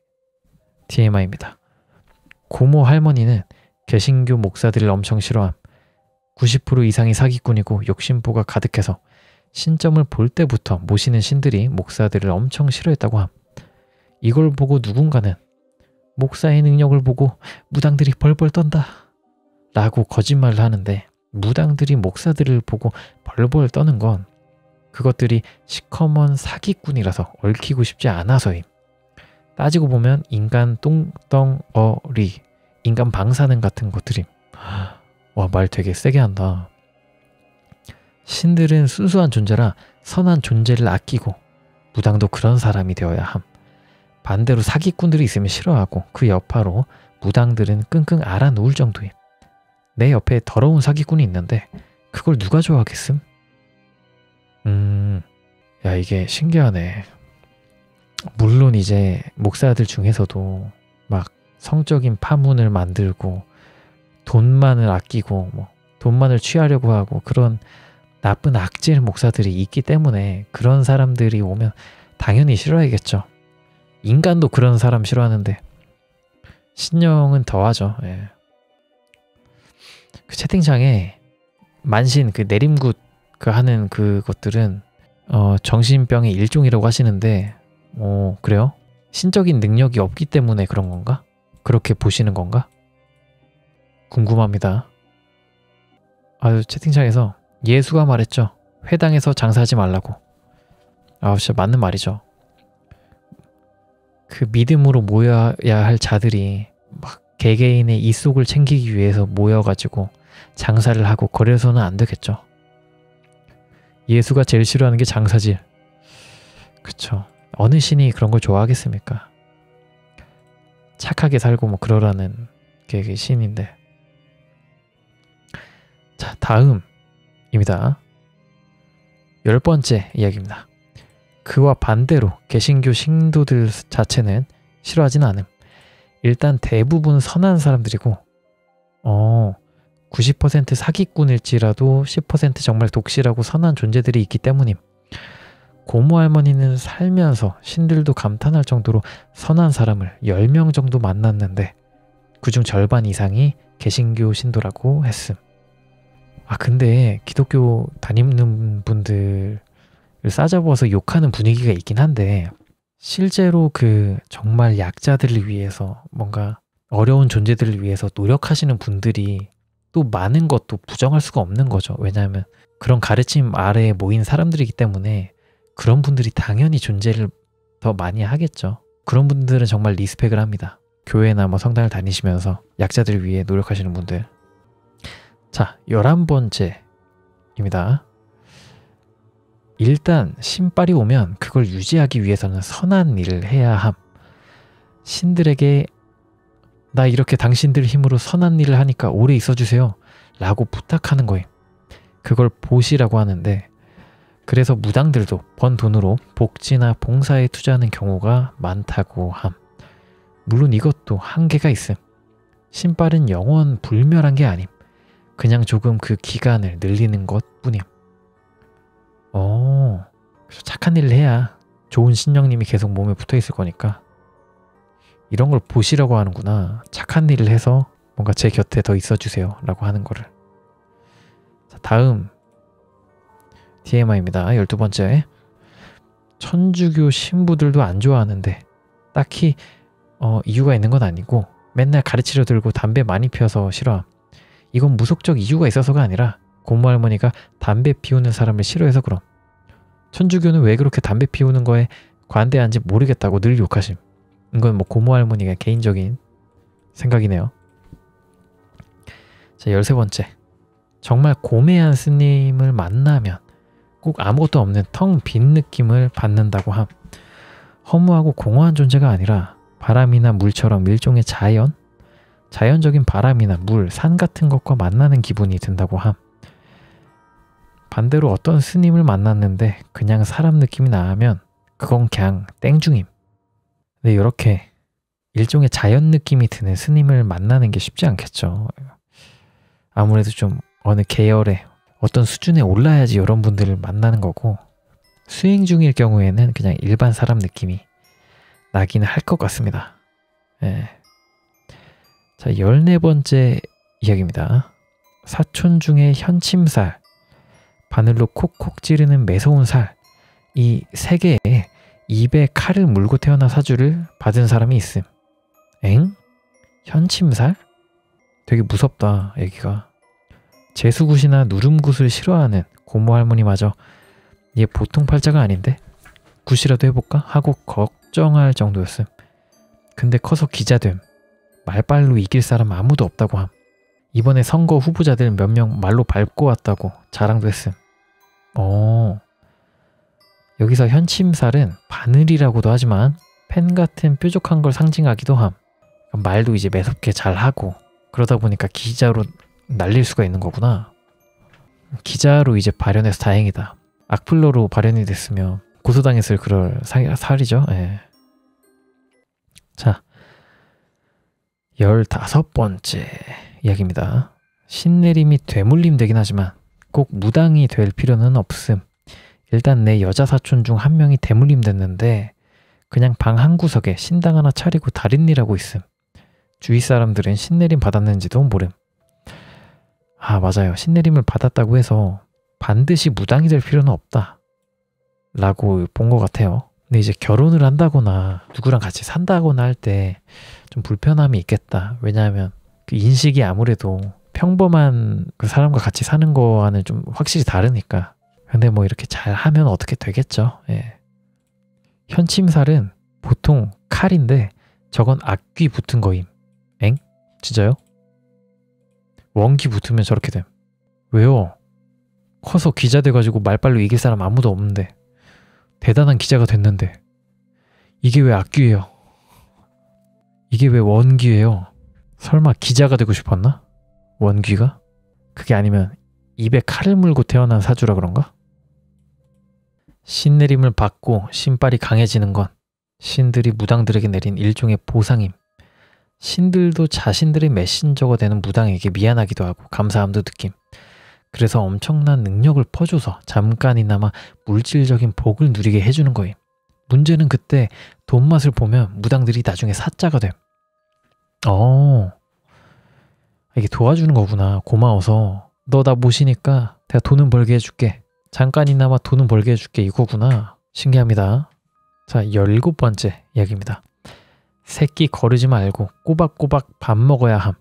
TMI입니다. 고모 할머니는 개신교 목사들을 엄청 싫어함. 90% 이상이 사기꾼이고 욕심보가 가득해서 신점을 볼 때부터 모시는 신들이 목사들을 엄청 싫어했다고 함. 이걸 보고 누군가는 목사의 능력을 보고 무당들이 벌벌 떤다 라고 거짓말을 하는데, 무당들이 목사들을 보고 벌벌 떠는 건 그것들이 시커먼 사기꾼이라서 얽히고 싶지 않아서임. 따지고 보면 인간 똥덩어리, 인간 방사능 같은 것들임. 와, 말 되게 세게 한다. 신들은 순수한 존재라 선한 존재를 아끼고 무당도 그런 사람이 되어야 함. 반대로 사기꾼들이 있으면 싫어하고 그 여파로 무당들은 끙끙 앓아누울 정도임. 내 옆에 더러운 사기꾼이 있는데 그걸 누가 좋아하겠음? 야, 이게 신기하네. 물론 이제 목사들 중에서도 막 성적인 파문을 만들고 돈만을 아끼고 뭐 돈만을 취하려고 하고 그런 나쁜 악질 목사들이 있기 때문에 그런 사람들이 오면 당연히 싫어하겠죠. 인간도 그런 사람 싫어하는데 신령은 더하죠. 예. 그 채팅창에 만신 그 내림굿 그 하는 그것들은 정신병의 일종이라고 하시는데, 그래요? 신적인 능력이 없기 때문에 그런 건가? 그렇게 보시는 건가? 궁금합니다. 채팅창에서 예수가 말했죠. 회당에서 장사하지 말라고. 진짜 맞는 말이죠. 그 믿음으로 모여야 할 자들이 막 개개인의 이속을 챙기기 위해서 모여가지고 장사를 하고 거래소는 안 되겠죠. 예수가 제일 싫어하는 게 장사질. 그쵸. 어느 신이 그런 걸 좋아하겠습니까? 착하게 살고 뭐 그러라는 게 신인데. 자, 다음입니다. 10번째 이야기입니다. 그와 반대로 개신교 신도들 자체는 싫어하지는 않음. 일단 대부분 선한 사람들이고 90% 사기꾼일지라도 10% 정말 독실하고 선한 존재들이 있기 때문임. 고모 할머니는 살면서 신들도 감탄할 정도로 선한 사람을 10명 정도 만났는데 그중 절반 이상이 개신교 신도라고 했음. 근데 기독교 다니는 분들을 싸잡아서 욕하는 분위기가 있긴 한데 실제로 그 정말 약자들을 위해서 뭔가 어려운 존재들을 위해서 노력하시는 분들이 또 많은 것도 부정할 수가 없는 거죠. 왜냐하면 그런 가르침 아래에 모인 사람들이기 때문에 그런 분들이 당연히 존재를 더 많이 하겠죠. 그런 분들은 정말 리스펙을 합니다. 교회나 뭐 성당을 다니시면서 약자들을 위해 노력하시는 분들. 자, 11번째입니다. 일단 신발이 오면 그걸 유지하기 위해서는 선한 일을 해야 함. 신들에게 나 이렇게 당신들 힘으로 선한 일을 하니까 오래 있어주세요 라고 부탁하는 거예요. 그걸 보시라고 하는데 그래서 무당들도 번 돈으로 복지나 봉사에 투자하는 경우가 많다고 함. 물론 이것도 한계가 있음. 신발은 영원 불멸한 게 아님. 그냥 조금 그 기간을 늘리는 것 뿐임. 그래서 착한 일을 해야 좋은 신령님이 계속 몸에 붙어 있을 거니까 이런 걸 보시라고 하는구나. 착한 일을 해서 뭔가 제 곁에 더 있어주세요 라고 하는 거를. 자, 다음 TMI입니다. 12번째. 천주교 신부들도 안 좋아하는데 딱히 이유가 있는 건 아니고 맨날 가르치려 들고 담배 많이 피워서 싫어함. 이건 무속적 이유가 있어서가 아니라 고모 할머니가 담배 피우는 사람을 싫어해서 그럼. 천주교는 왜 그렇게 담배 피우는 거에 관대한지 모르겠다고 늘 욕하심. 이건 뭐 고모 할머니가 개인적인 생각이네요. 자, 13번째. 정말 고매한 스님을 만나면 꼭 아무것도 없는 텅 빈 느낌을 받는다고 함. 허무하고 공허한 존재가 아니라 바람이나 물처럼 일종의 자연적인 바람이나 물, 산 같은 것과 만나는 기분이 든다고 함. 반대로 어떤 스님을 만났는데 그냥 사람 느낌이 나면 그건 그냥 땡중임. 근데 이렇게 일종의 자연 느낌이 드는 스님을 만나는 게 쉽지 않겠죠. 아무래도 좀 어느 계열에 어떤 수준에 올라야지 이런 분들을 만나는 거고 수행 중일 경우에는 그냥 일반 사람 느낌이 나기는 할 것 같습니다. 예. 자, 14번째 이야기입니다. 사촌 중에 현침살, 바늘로 콕콕 찌르는 매서운 살, 이 세 개에 입에 칼을 물고 태어난 사주를 받은 사람이 있음. 엥? 현침살? 되게 무섭다, 애기가. 재수굿이나 누름굿을 싫어하는 고모 할머니마저 얘 보통 팔자가 아닌데? 굿이라도 해볼까? 하고 걱정할 정도였음. 근데 커서 기자됨. 말빨로 이길 사람 아무도 없다고 함. 이번에 선거 후보자들 몇 명 말로 밟고 왔다고 자랑도 했음. 여기서 현침살은 바늘이라고도 하지만 펜 같은 뾰족한 걸 상징하기도 함. 말도 이제 매섭게 잘하고 그러다 보니까 기자로 날릴 수가 있는 거구나. 기자로 이제 발현해서 다행이다. 악플러로 발현이 됐으면 고소당했을 그럴 살이죠. 예. 자, 15번째 이야기입니다. 신내림이 되물림 되긴 하지만 꼭 무당이 될 필요는 없음. 일단 내 여자 사촌 중 한 명이 대물림 됐는데 그냥 방 한 구석에 신당 하나 차리고 달인일하고 있음. 주위 사람들은 신내림 받았는지도 모름. 맞아요. 신내림을 받았다고 해서 반드시 무당이 될 필요는 없다 라고 본 것 같아요. 근데 이제 결혼을 한다거나 누구랑 같이 산다거나 할 때 좀 불편함이 있겠다. 왜냐하면 그 인식이 아무래도 평범한 그 사람과 같이 사는 거와는 좀 확실히 다르니까. 근데 뭐 이렇게 잘 하면 어떻게 되겠죠. 예. 현침살은 보통 칼인데 저건 악귀 붙은 거임. 엥? 진짜요? 원기 붙으면 저렇게 됨. 왜요? 커서 기자 돼가지고 말빨로 이길 사람 아무도 없는데 대단한 기자가 됐는데 이게 왜 악귀예요? 이게 왜 원귀예요? 설마 기자가 되고 싶었나? 원귀가? 그게 아니면 입에 칼을 물고 태어난 사주라 그런가? 신내림을 받고 신발이 강해지는 건 신들이 무당들에게 내린 일종의 보상임. 신들도 자신들의 메신저가 되는 무당에게 미안하기도 하고 감사함도 느낌. 그래서 엄청난 능력을 퍼줘서 잠깐이나마 물질적인 복을 누리게 해주는 거임. 문제는 그때 돈 맛을 보면 무당들이 나중에 사자가 됨. 이게 도와주는 거구나. 고마워서. 너 나 모시니까 내가 돈은 벌게 해줄게. 잠깐이나마 돈은 벌게 해줄게. 이거구나. 신기합니다. 자, 17번째 이야기입니다. 새끼 거르지 말고 꼬박꼬박 밥 먹어야 함.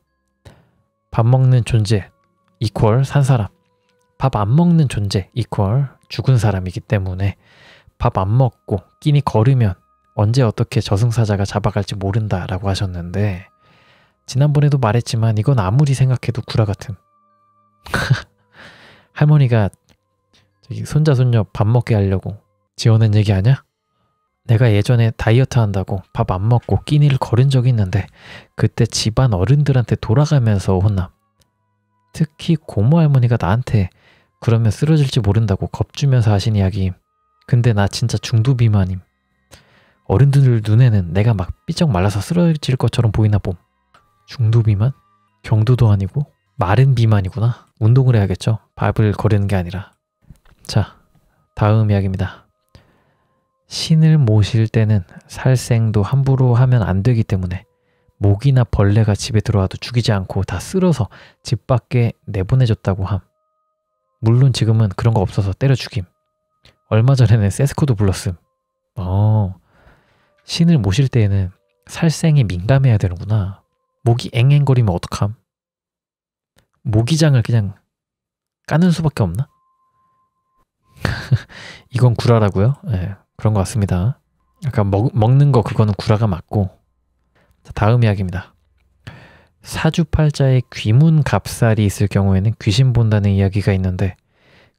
밥 먹는 존재 이퀄 산 사람. 밥 안 먹는 존재 이퀄 죽은 사람이기 때문에 밥 안 먹고 끼니 거르면 언제 어떻게 저승사자가 잡아갈지 모른다라고 하셨는데, 지난번에도 말했지만 이건 아무리 생각해도 구라 같음. 할머니가 저기 손자 손녀 밥 먹게 하려고 지어낸 얘기 아냐? 내가 예전에 다이어트 한다고 밥 안 먹고 끼니를 거른 적이 있는데 그때 집안 어른들한테 돌아가면서 혼남. 특히 고모 할머니가 나한테 그러면 쓰러질지 모른다고 겁주면서 하신 이야기. 근데 나 진짜 중도 비만임. 어른들 눈에는 내가 막 삐쩍 말라서 쓰러질 것처럼 보이나 봄. 중도 비만? 경도도 아니고 마른 비만이구나. 운동을 해야겠죠. 밥을 거르는 게 아니라. 자, 다음 이야기입니다. 신을 모실 때는 살생도 함부로 하면 안 되기 때문에 모기나 벌레가 집에 들어와도 죽이지 않고 다 쓸어서 집 밖에 내보내줬다고 함. 물론 지금은 그런 거 없어서 때려 죽임. 얼마 전에는 세스코도 불렀음. 신을 모실 때에는 살생에 민감해야 되는구나. 모기 앵앵거리면 어떡함? 모기장을 그냥 까는 수밖에 없나? 이건 구라라고요? 네, 그런 것 같습니다. 아까 먹는 거 그거는 구라가 맞고. 자, 다음 이야기입니다. 사주팔자에 귀문갑살이 있을 경우에는 귀신 본다는 이야기가 있는데,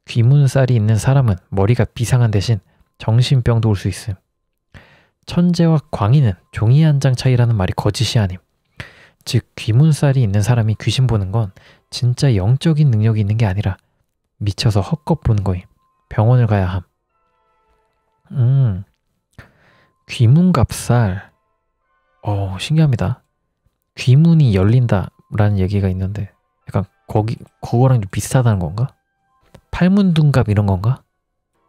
귀문살이 있는 사람은 머리가 비상한 대신 정신병도 올 수 있음. 천재와 광인은 종이 한 장 차이라는 말이 거짓이 아님. 즉 귀문살이 있는 사람이 귀신 보는 건 진짜 영적인 능력이 있는 게 아니라 미쳐서 헛것 보는 거임. 병원을 가야 함. 귀문갑살. 신기합니다. 귀문이 열린다라는 얘기가 있는데 약간 그거랑 좀 비슷하다는 건가? 팔문둥갑 이런 건가?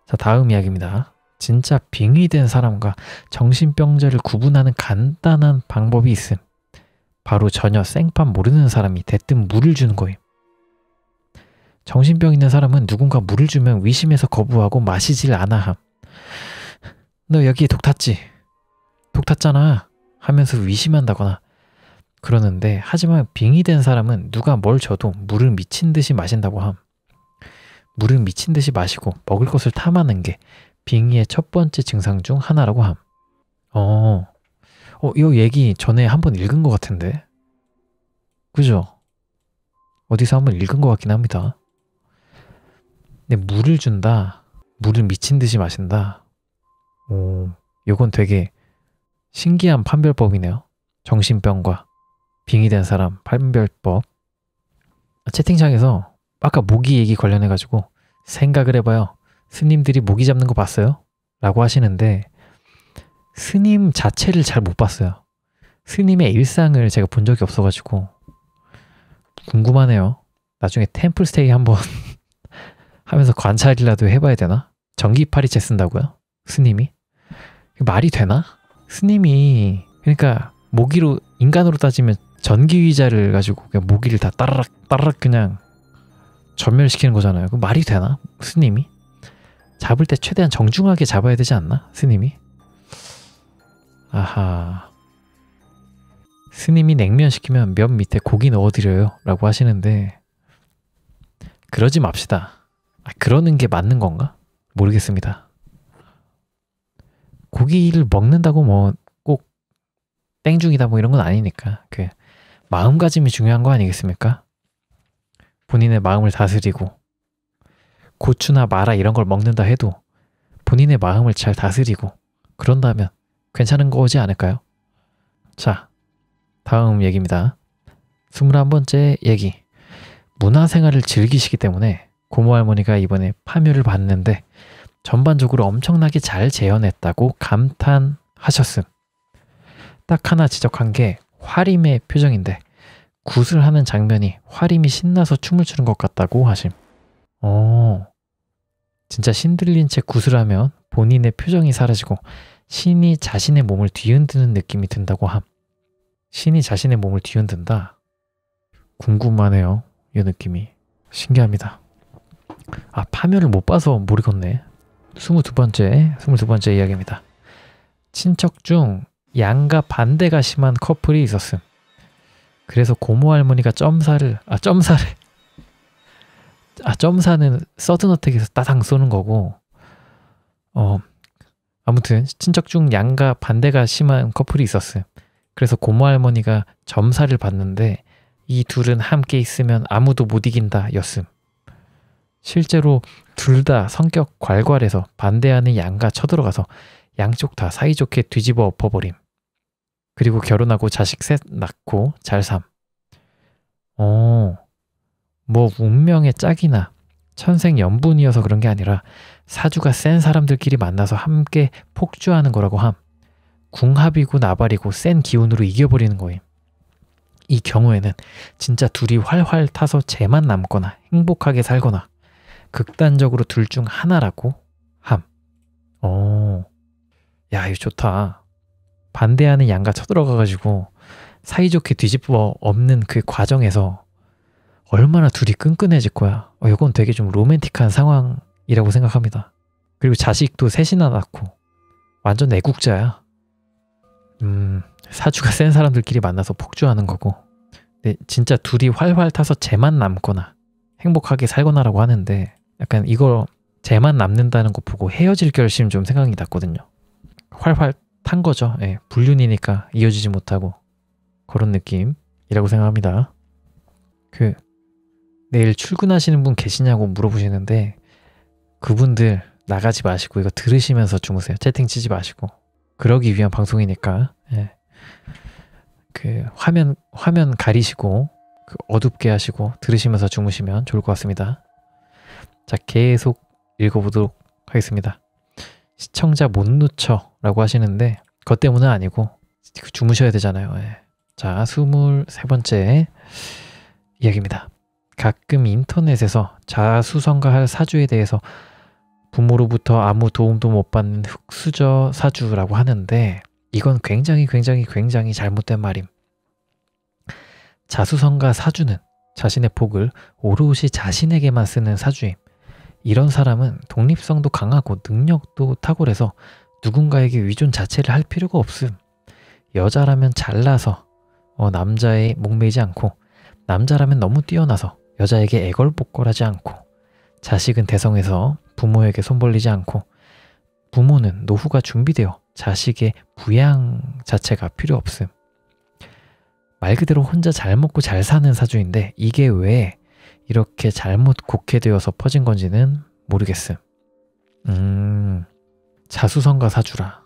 자, 다음 이야기입니다. 진짜 빙의된 사람과 정신병자를 구분하는 간단한 방법이 있음. 바로 전혀 생판 모르는 사람이 대뜸 물을 주는 거임. 정신병 있는 사람은 누군가 물을 주면 의심해서 거부하고 마시질 않아 함. 너 여기에 독 탔지? 독 탔잖아 하면서 의심한다거나 그러는데, 하지만 빙의된 사람은 누가 뭘 줘도 물을 미친 듯이 마신다고 함. 물을 미친 듯이 마시고 먹을 것을 탐하는 게 빙의의 첫 번째 증상 중 하나라고 함. 이 얘기 전에 한번 읽은 것 같은데. 그죠? 어디서 한번 읽은 것 같긴 합니다. 근데 물을 준다. 물을 미친 듯이 마신다. 이건 되게 신기한 판별법이네요. 정신병과 빙의된 사람 판별법. 채팅창에서 아까 모기 얘기 관련해가지고 생각을 해봐요. 스님들이 모기 잡는 거 봤어요? 라고 하시는데, 스님 자체를 잘 못 봤어요. 스님의 일상을 제가 본 적이 없어가지고 궁금하네요. 나중에 템플스테이 한번 하면서 관찰이라도 해봐야 되나? 전기파리채 쓴다고요? 스님이? 말이 되나? 스님이 그러니까 모기로, 인간으로 따지면 전기의자를 가지고 그냥 모기를 다 따라락 그냥 전멸시키는 거잖아요. 그 말이 되나? 스님이? 잡을 때 최대한 정중하게 잡아야 되지 않나? 스님이? 아하. 스님이 냉면 시키면 면 밑에 고기 넣어드려요 라고 하시는데, 그러지 맙시다. 그러는 게 맞는 건가? 모르겠습니다. 고기를 먹는다고 뭐 꼭 땡중이다 뭐 이런 건 아니니까 그 마음가짐이 중요한 거 아니겠습니까? 본인의 마음을 다스리고 고추나 마라 이런 걸 먹는다 해도 본인의 마음을 잘 다스리고 그런다면 괜찮은 거지 않을까요? 자, 다음 얘기입니다. 21번째 얘기. 문화생활을 즐기시기 때문에 고모 할머니가 이번에 파묘를 봤는데 전반적으로 엄청나게 잘 재현했다고 감탄하셨음. 딱 하나 지적한 게 화림의 표정인데 굿을 하는 장면이 화림이 신나서 춤을 추는 것 같다고 하심. 진짜 신들린 채 굿을 하면 본인의 표정이 사라지고 신이 자신의 몸을 뒤흔드는 느낌이 든다고 함. 신이 자신의 몸을 뒤흔든다. 궁금하네요. 이 느낌이. 신기합니다. 아, 파묘를 못 봐서 모르겠네. 22번째 이야기입니다. 친척 중 양가 반대가 심한 커플이 있었음. 그래서 고모 할머니가 점사는 서든어택에서 따당 쏘는 거고, 아무튼 친척 중 양가 반대가 심한 커플이 있었음. 그래서 고모 할머니가 점사를 받는데 이 둘은 함께 있으면 아무도 못 이긴다 였음. 실제로 둘 다 성격 괄괄해서 반대하는 양가 쳐들어가서 양쪽 다 사이좋게 뒤집어 엎어버림. 그리고 결혼하고 자식 셋 낳고 잘 삶. 뭐 운명의 짝이나 천생연분이어서 그런 게 아니라 사주가 센 사람들끼리 만나서 함께 폭주하는 거라고 함. 궁합이고 나발이고 센 기운으로 이겨버리는 거임. 이 경우에는 진짜 둘이 활활 타서 재만 남거나 행복하게 살거나 극단적으로 둘 중 하나라고 함. 야, 이거 좋다. 반대하는 양가 쳐들어가가지고 사이좋게 뒤집어 엎는 그 과정에서 얼마나 둘이 끈끈해질 거야. 이건 되게 좀 로맨틱한 상황이라고 생각합니다. 그리고 자식도 셋이나 낳고 완전 애국자야. 사주가 센 사람들끼리 만나서 폭주하는 거고, 근데 진짜 둘이 활활 타서 재만 남거나 행복하게 살거나라고 하는데 약간 이거 재만 남는다는 거 보고 헤어질 결심 좀 생각이 났거든요. 활활 탄 거죠. 예, 불륜이니까 이어지지 못하고 그런 느낌이라고 생각합니다. 내일 출근하시는 분 계시냐고 물어보시는데 그분들 나가지 마시고 이거 들으시면서 주무세요. 채팅 치지 마시고. 그러기 위한 방송이니까. 예. 화면 가리시고 어둡게 하시고 들으시면서 주무시면 좋을 것 같습니다. 자, 계속 읽어보도록 하겠습니다. 시청자 못 놓쳐 라고 하시는데 그것 때문은 아니고 주무셔야 되잖아요. 예. 자, 23번째 이야기입니다. 가끔 인터넷에서 자수성가할 사주에 대해서 부모로부터 아무 도움도 못 받는 흙수저 사주라고 하는데 이건 굉장히 잘못된 말임. 자수성가 사주는 자신의 복을 오롯이 자신에게만 쓰는 사주임. 이런 사람은 독립성도 강하고 능력도 탁월해서 누군가에게 위존 자체를 할 필요가 없음. 여자라면 잘나서 남자에 목매이지 않고 남자라면 너무 뛰어나서 여자에게 애걸복걸하지 않고 자식은 대성해서 부모에게 손 벌리지 않고 부모는 노후가 준비되어 자식의 부양 자체가 필요 없음. 말 그대로 혼자 잘 먹고 잘 사는 사주인데 이게 왜 이렇게 잘못 곡해되어서 퍼진 건지는 모르겠음. 자수성가 사주라.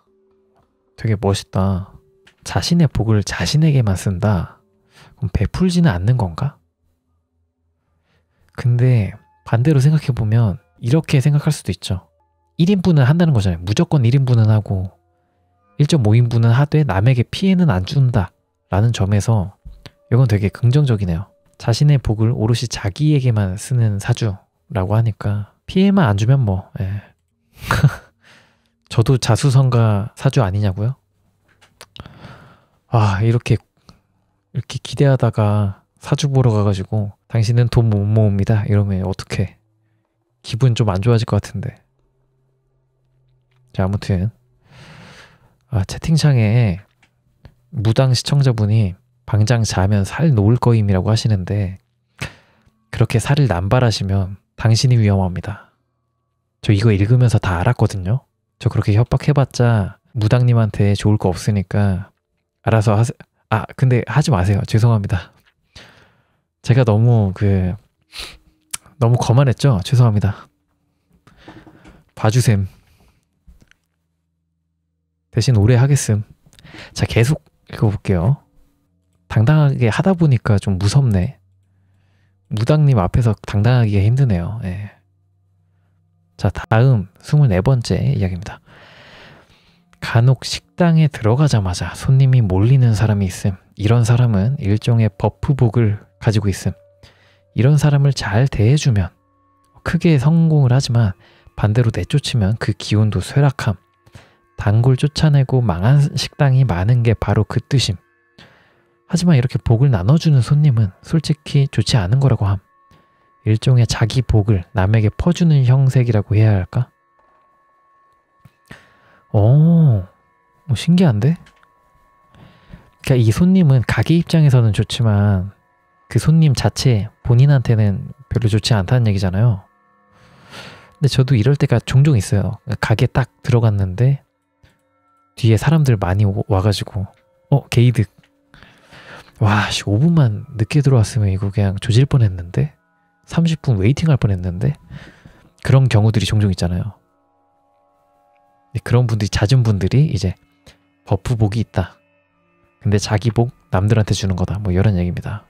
되게 멋있다. 자신의 복을 자신에게만 쓴다. 그럼 베풀지는 않는 건가? 근데 반대로 생각해보면 이렇게 생각할 수도 있죠. 1인분은 한다는 거잖아요. 무조건 1인분은 하고 1.5인분은 하되 남에게 피해는 안 준다 라는 점에서 이건 되게 긍정적이네요. 자신의 복을 오롯이 자기에게만 쓰는 사주라고 하니까 피해만 안 주면 뭐 저도 자수성가 사주 아니냐고요? 이렇게 기대하다가 사주 보러 가가지고 당신은 돈 못 모읍니다 이러면 어떡해. 기분 좀 안 좋아질 것 같은데. 자, 아무튼 채팅창에 무당 시청자분이 방장 자면 살 놓을 거임이라고 하시는데 그렇게 살을 남발하시면 당신이 위험합니다. 저 이거 읽으면서 다 알았거든요. 저 그렇게 협박해봤자 무당님한테 좋을 거 없으니까 알아서 하세요. 근데 하지 마세요. 죄송합니다. 제가 너무 너무 거만했죠? 죄송합니다. 봐주셈. 대신 오래 하겠음. 자, 계속 읽어볼게요. 당당하게 하다 보니까 좀 무섭네. 무당님 앞에서 당당하기가 힘드네요. 예. 자, 다음 24번째 이야기입니다. 간혹 식당에 들어가자마자 손님이 몰리는 사람이 있음. 이런 사람은 일종의 버프복을 가지고 있음. 이런 사람을 잘 대해주면 크게 성공을 하지만 반대로 내쫓으면 그 기운도 쇠락함. 단골 쫓아내고 망한 식당이 많은 게 바로 그 뜻임. 하지만 이렇게 복을 나눠주는 손님은 솔직히 좋지 않은 거라고 함. 일종의 자기 복을 남에게 퍼주는 형색이라고 해야 할까? 신기한데? 그러니까 이 손님은 가게 입장에서는 좋지만 그 손님 자체 본인한테는 별로 좋지 않다는 얘기잖아요. 근데 저도 이럴 때가 종종 있어요. 가게 딱 들어갔는데 뒤에 사람들 많이 와가지고 게이득. 와, 5분만 늦게 들어왔으면 이거 그냥 조질 뻔했는데 30분 웨이팅 할 뻔했는데. 그런 경우들이 종종 있잖아요. 그런 분들이, 잦은 분들이 이제 버프복이 있다. 근데 자기 복 남들한테 주는 거다. 뭐 이런 얘기입니다.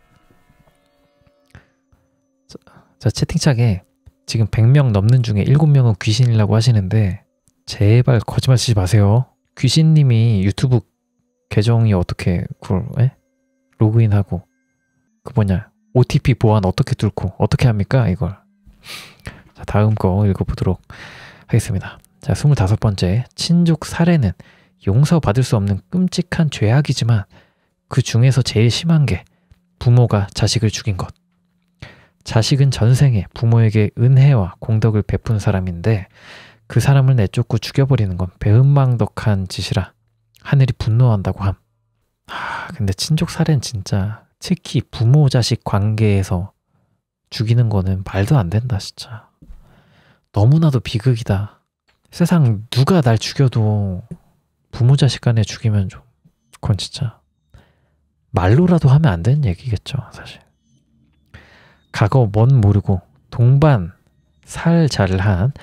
자, 채팅창에 지금 100명 넘는 중에 7명은 귀신이라고 하시는데 제발 거짓말 치지 마세요. 귀신님이 유튜브 계정이 어떻게 로그인하고 OTP 보안 어떻게 뚫고 어떻게 합니까 이걸. 자, 다음 거 읽어보도록 하겠습니다. 자, 25번째. 친족 살해는 용서받을 수 없는 끔찍한 죄악이지만 그 중에서 제일 심한 게 부모가 자식을 죽인 것. 자식은 전생에 부모에게 은혜와 공덕을 베푼 사람인데 그 사람을 내쫓고 죽여버리는 건 배은망덕한 짓이라 하늘이 분노한다고 함. 근데 친족 살해는 진짜 특히 부모 자식 관계에서 죽이는 거는 말도 안 된다 진짜. 너무나도 비극이다. 세상 누가 날 죽여도 부모 자식 간에 죽이면 좀 그건 진짜 말로라도 하면 안 되는 얘기겠죠 사실. 과거 뭔 모르고 동반 살자를 한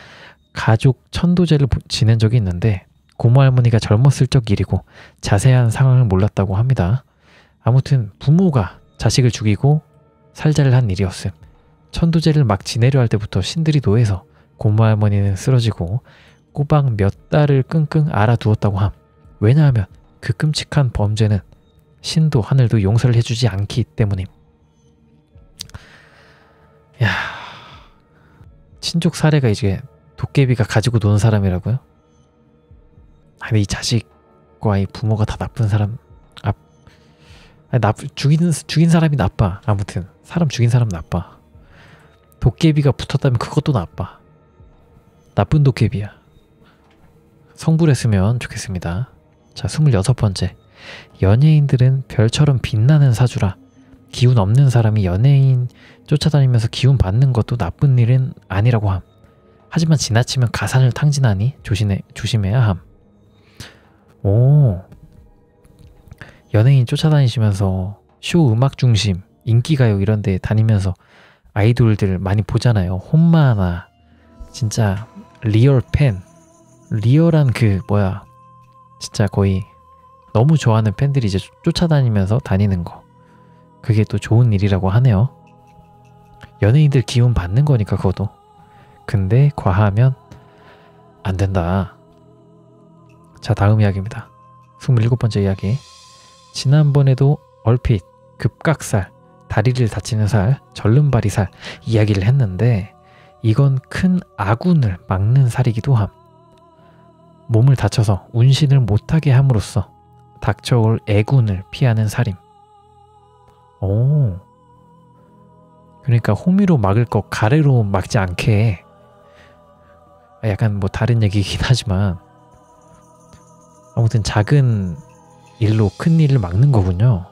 가족 천도제를 지낸 적이 있는데 고모 할머니가 젊었을 적 일이고 자세한 상황을 몰랐다고 합니다. 아무튼 부모가 자식을 죽이고 살자를 한 일이었음. 천도제를 막 지내려 할 때부터 신들이 노해서 고모 할머니는 쓰러지고 꼬박 몇 달을 끙끙 앓아두었다고 함. 왜냐하면 그 끔찍한 범죄는 신도 하늘도 용서를 해주지 않기 때문임. 야, 친족 살해가 이제 도깨비가 가지고 노는 사람이라고요? 근데 이 자식과 이 부모가 다 나쁜 사람. 죽인 사람이 나빠. 아무튼 사람 죽인 사람 나빠. 도깨비가 붙었다면 그것도 나빠. 나쁜 도깨비야. 성불했으면 좋겠습니다. 자, 26번째. 연예인들은 별처럼 빛나는 사주라 기운 없는 사람이 연예인 쫓아다니면서 기운 받는 것도 나쁜 일은 아니라고 함. 하지만 지나치면 가산을 탕진하니 조심해야 함. 연예인 쫓아다니시면서 쇼 음악 중심, 인기가요 이런 데 다니면서 아이돌들 많이 보잖아요. 혼마나 진짜 리얼 팬, 리얼한 진짜 거의 너무 좋아하는 팬들이 이제 쫓아다니면서 다니는 거. 그게 또 좋은 일이라고 하네요. 연예인들 기운 받는 거니까 그것도. 근데 과하면 안 된다. 자, 다음 이야기입니다. 27번째 이야기. 지난번에도 얼핏 급각살, 다리를 다치는 살, 절름발이 살 이야기를 했는데 이건 큰 아군을 막는 살이기도 함. 몸을 다쳐서 운신을 못하게 함으로써 닥쳐올 애군을 피하는 살임. 그러니까 호미로 막을 거 가래로 막지 않게. 약간 다른 얘기긴 하지만 아무튼 작은 일로 큰 일을 막는 거군요.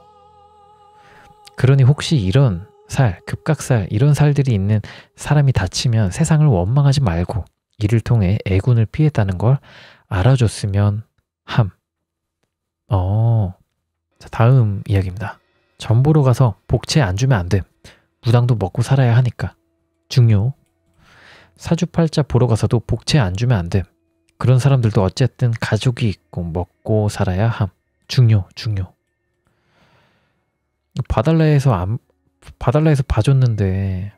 그러니 혹시 이런 살, 급각살 이런 살들이 있는 사람이 다치면 세상을 원망하지 말고 이를 통해 애군을 피했다는 걸 알아줬으면 함. 자, 다음 이야기입니다. 전 보러 가서 복채 안 주면 안 됨. 무당도 먹고 살아야 하니까. 중요. 사주팔자 보러 가서도 복채 안 주면 안 됨. 그런 사람들도 어쨌든 가족이 있고 먹고 살아야 함. 중요. 봐달라해서 봐줬는데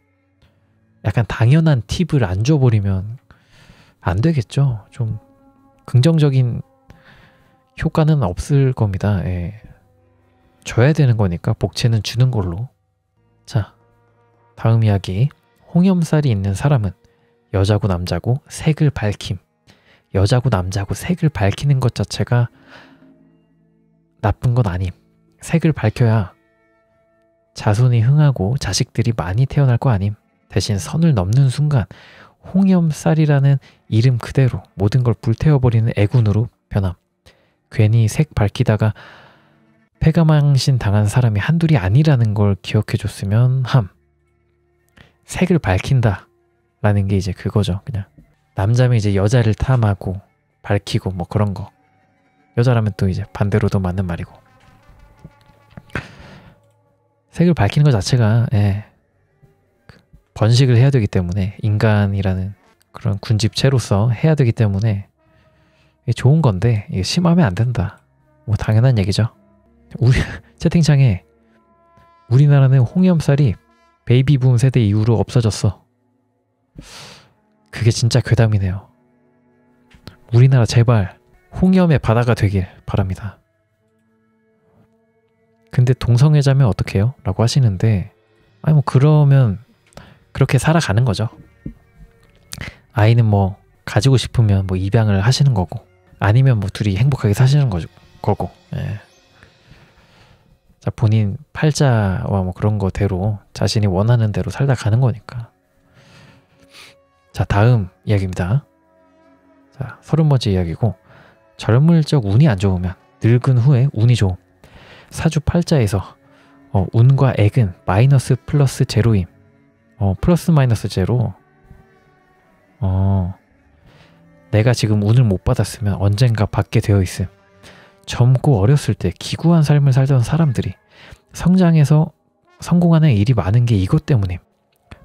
약간 당연한 팁을 안 줘버리면 안 되겠죠. 좀 긍정적인 효과는 없을 겁니다. 예. 줘야 되는 거니까 복채는 주는 걸로. 자, 다음 이야기. 홍염살이 있는 사람은 여자고 남자고 색을 밝힘. 여자고 남자고 색을 밝히는 것 자체가 나쁜 건 아님. 색을 밝혀야 자손이 흥하고 자식들이 많이 태어날 거 아님. 대신 선을 넘는 순간 홍염살이라는 이름 그대로 모든 걸 불태워버리는 애군으로 변함. 괜히 색 밝히다가 폐가망신 당한 사람이 한둘이 아니라는 걸 기억해줬으면 함. 색을 밝힌다 라는 게 이제 그거죠. 그냥 남자면 이제 여자를 탐하고 밝히고 뭐 그런 거. 여자라면 또 이제 반대로도 맞는 말이고. 색을 밝히는 것 자체가 번식을 해야 되기 때문에, 인간이라는 그런 군집체로서 해야 되기 때문에 이게 좋은 건데 이게 심하면 안 된다. 뭐 당연한 얘기죠. 우리 채팅창에 우리나라는 홍염살이 베이비붐 세대 이후로 없어졌어. 그게 진짜 괴담이네요. 우리나라 제발 홍염의 바다가 되길 바랍니다. 근데 동성애자면 어떡해요? 라고 하시는데, 아니 뭐 그러면 그렇게 살아가는 거죠. 아이는 뭐 가지고 싶으면 뭐 입양을 하시는 거고, 아니면 뭐 둘이 행복하게 사시는 거고. 예. 자, 본인 팔자와 뭐 그런 거대로 자신이 원하는 대로 살다 가는 거니까. 자, 다음 이야기입니다. 자, 30번째 이야기고, 젊을 적 운이 안 좋으면 늙은 후에 운이 좋음. 사주 팔자에서 운과 액은 마이너스 플러스 제로임. 플러스 마이너스 제로. 내가 지금 운을 못 받았으면 언젠가 받게 되어 있음. 젊고 어렸을 때 기구한 삶을 살던 사람들이 성장해서 성공하는 일이 많은 게 이것 때문임.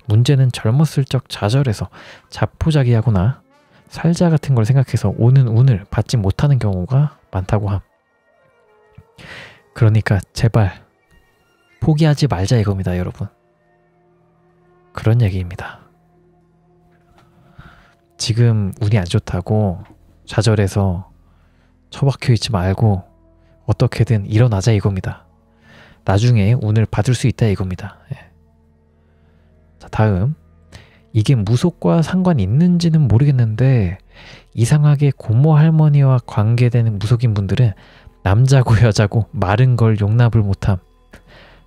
문제는 젊었을 적 좌절해서 자포자기하거나 살자 같은 걸 생각해서 오는 운을 받지 못하는 경우가 많다고 함. 그러니까 제발 포기하지 말자 이겁니다, 여러분. 그런 얘기입니다. 지금 운이 안 좋다고 좌절해서 처박혀 있지 말고 어떻게든 일어나자 이겁니다. 나중에 운을 받을 수 있다 이겁니다. 예. 자, 다음. 이게 무속과 상관이 있는지는 모르겠는데 이상하게 고모 할머니와 관계되는 무속인 분들은 남자고 여자고 마른 걸 용납을 못함.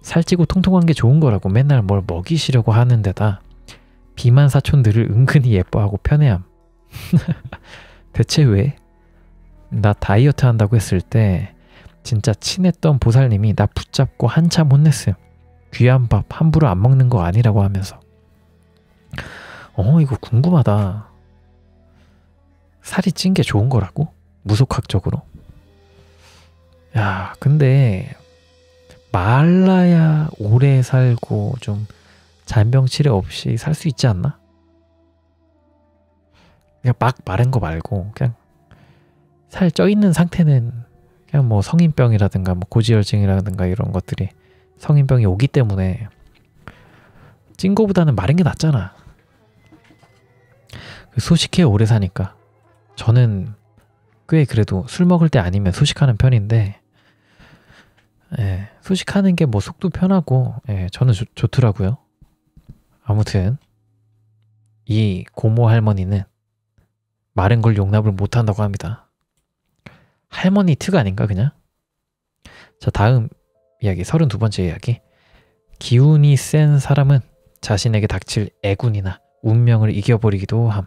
살찌고 통통한 게 좋은 거라고 맨날 뭘 먹이시려고 하는 데다 비만 사촌들을 은근히 예뻐하고 편애함. 대체 왜? 나 다이어트 한다고 했을 때 진짜 친했던 보살님이 나 붙잡고 한참 혼냈음. 귀한 밥 함부로 안 먹는 거 아니라고 하면서. 이거 궁금하다. 살이 찐 게 좋은 거라고? 무속학적으로? 야, 근데 말라야 오래 살고 좀 잔병 치레 없이 살 수 있지 않나? 그냥 막 마른 거 말고 그냥 살 쪄 있는 상태는 그냥 뭐 성인병이라든가 뭐 고지혈증이라든가 이런 것들이 성인병이 오기 때문에 찐 거보다는 마른 게 낫잖아. 소식해 오래 사니까. 저는 꽤 그래도 술 먹을 때 아니면 소식하는 편인데, 소식하는 게 뭐 속도 편하고, 저는 좋더라고요. 아무튼 이 고모 할머니는 마른 걸 용납을 못한다고 합니다. 할머니 특 아닌가 그냥? 자, 다음 이야기 32번째 이야기. 기운이 센 사람은 자신에게 닥칠 애군이나 운명을 이겨버리기도 함.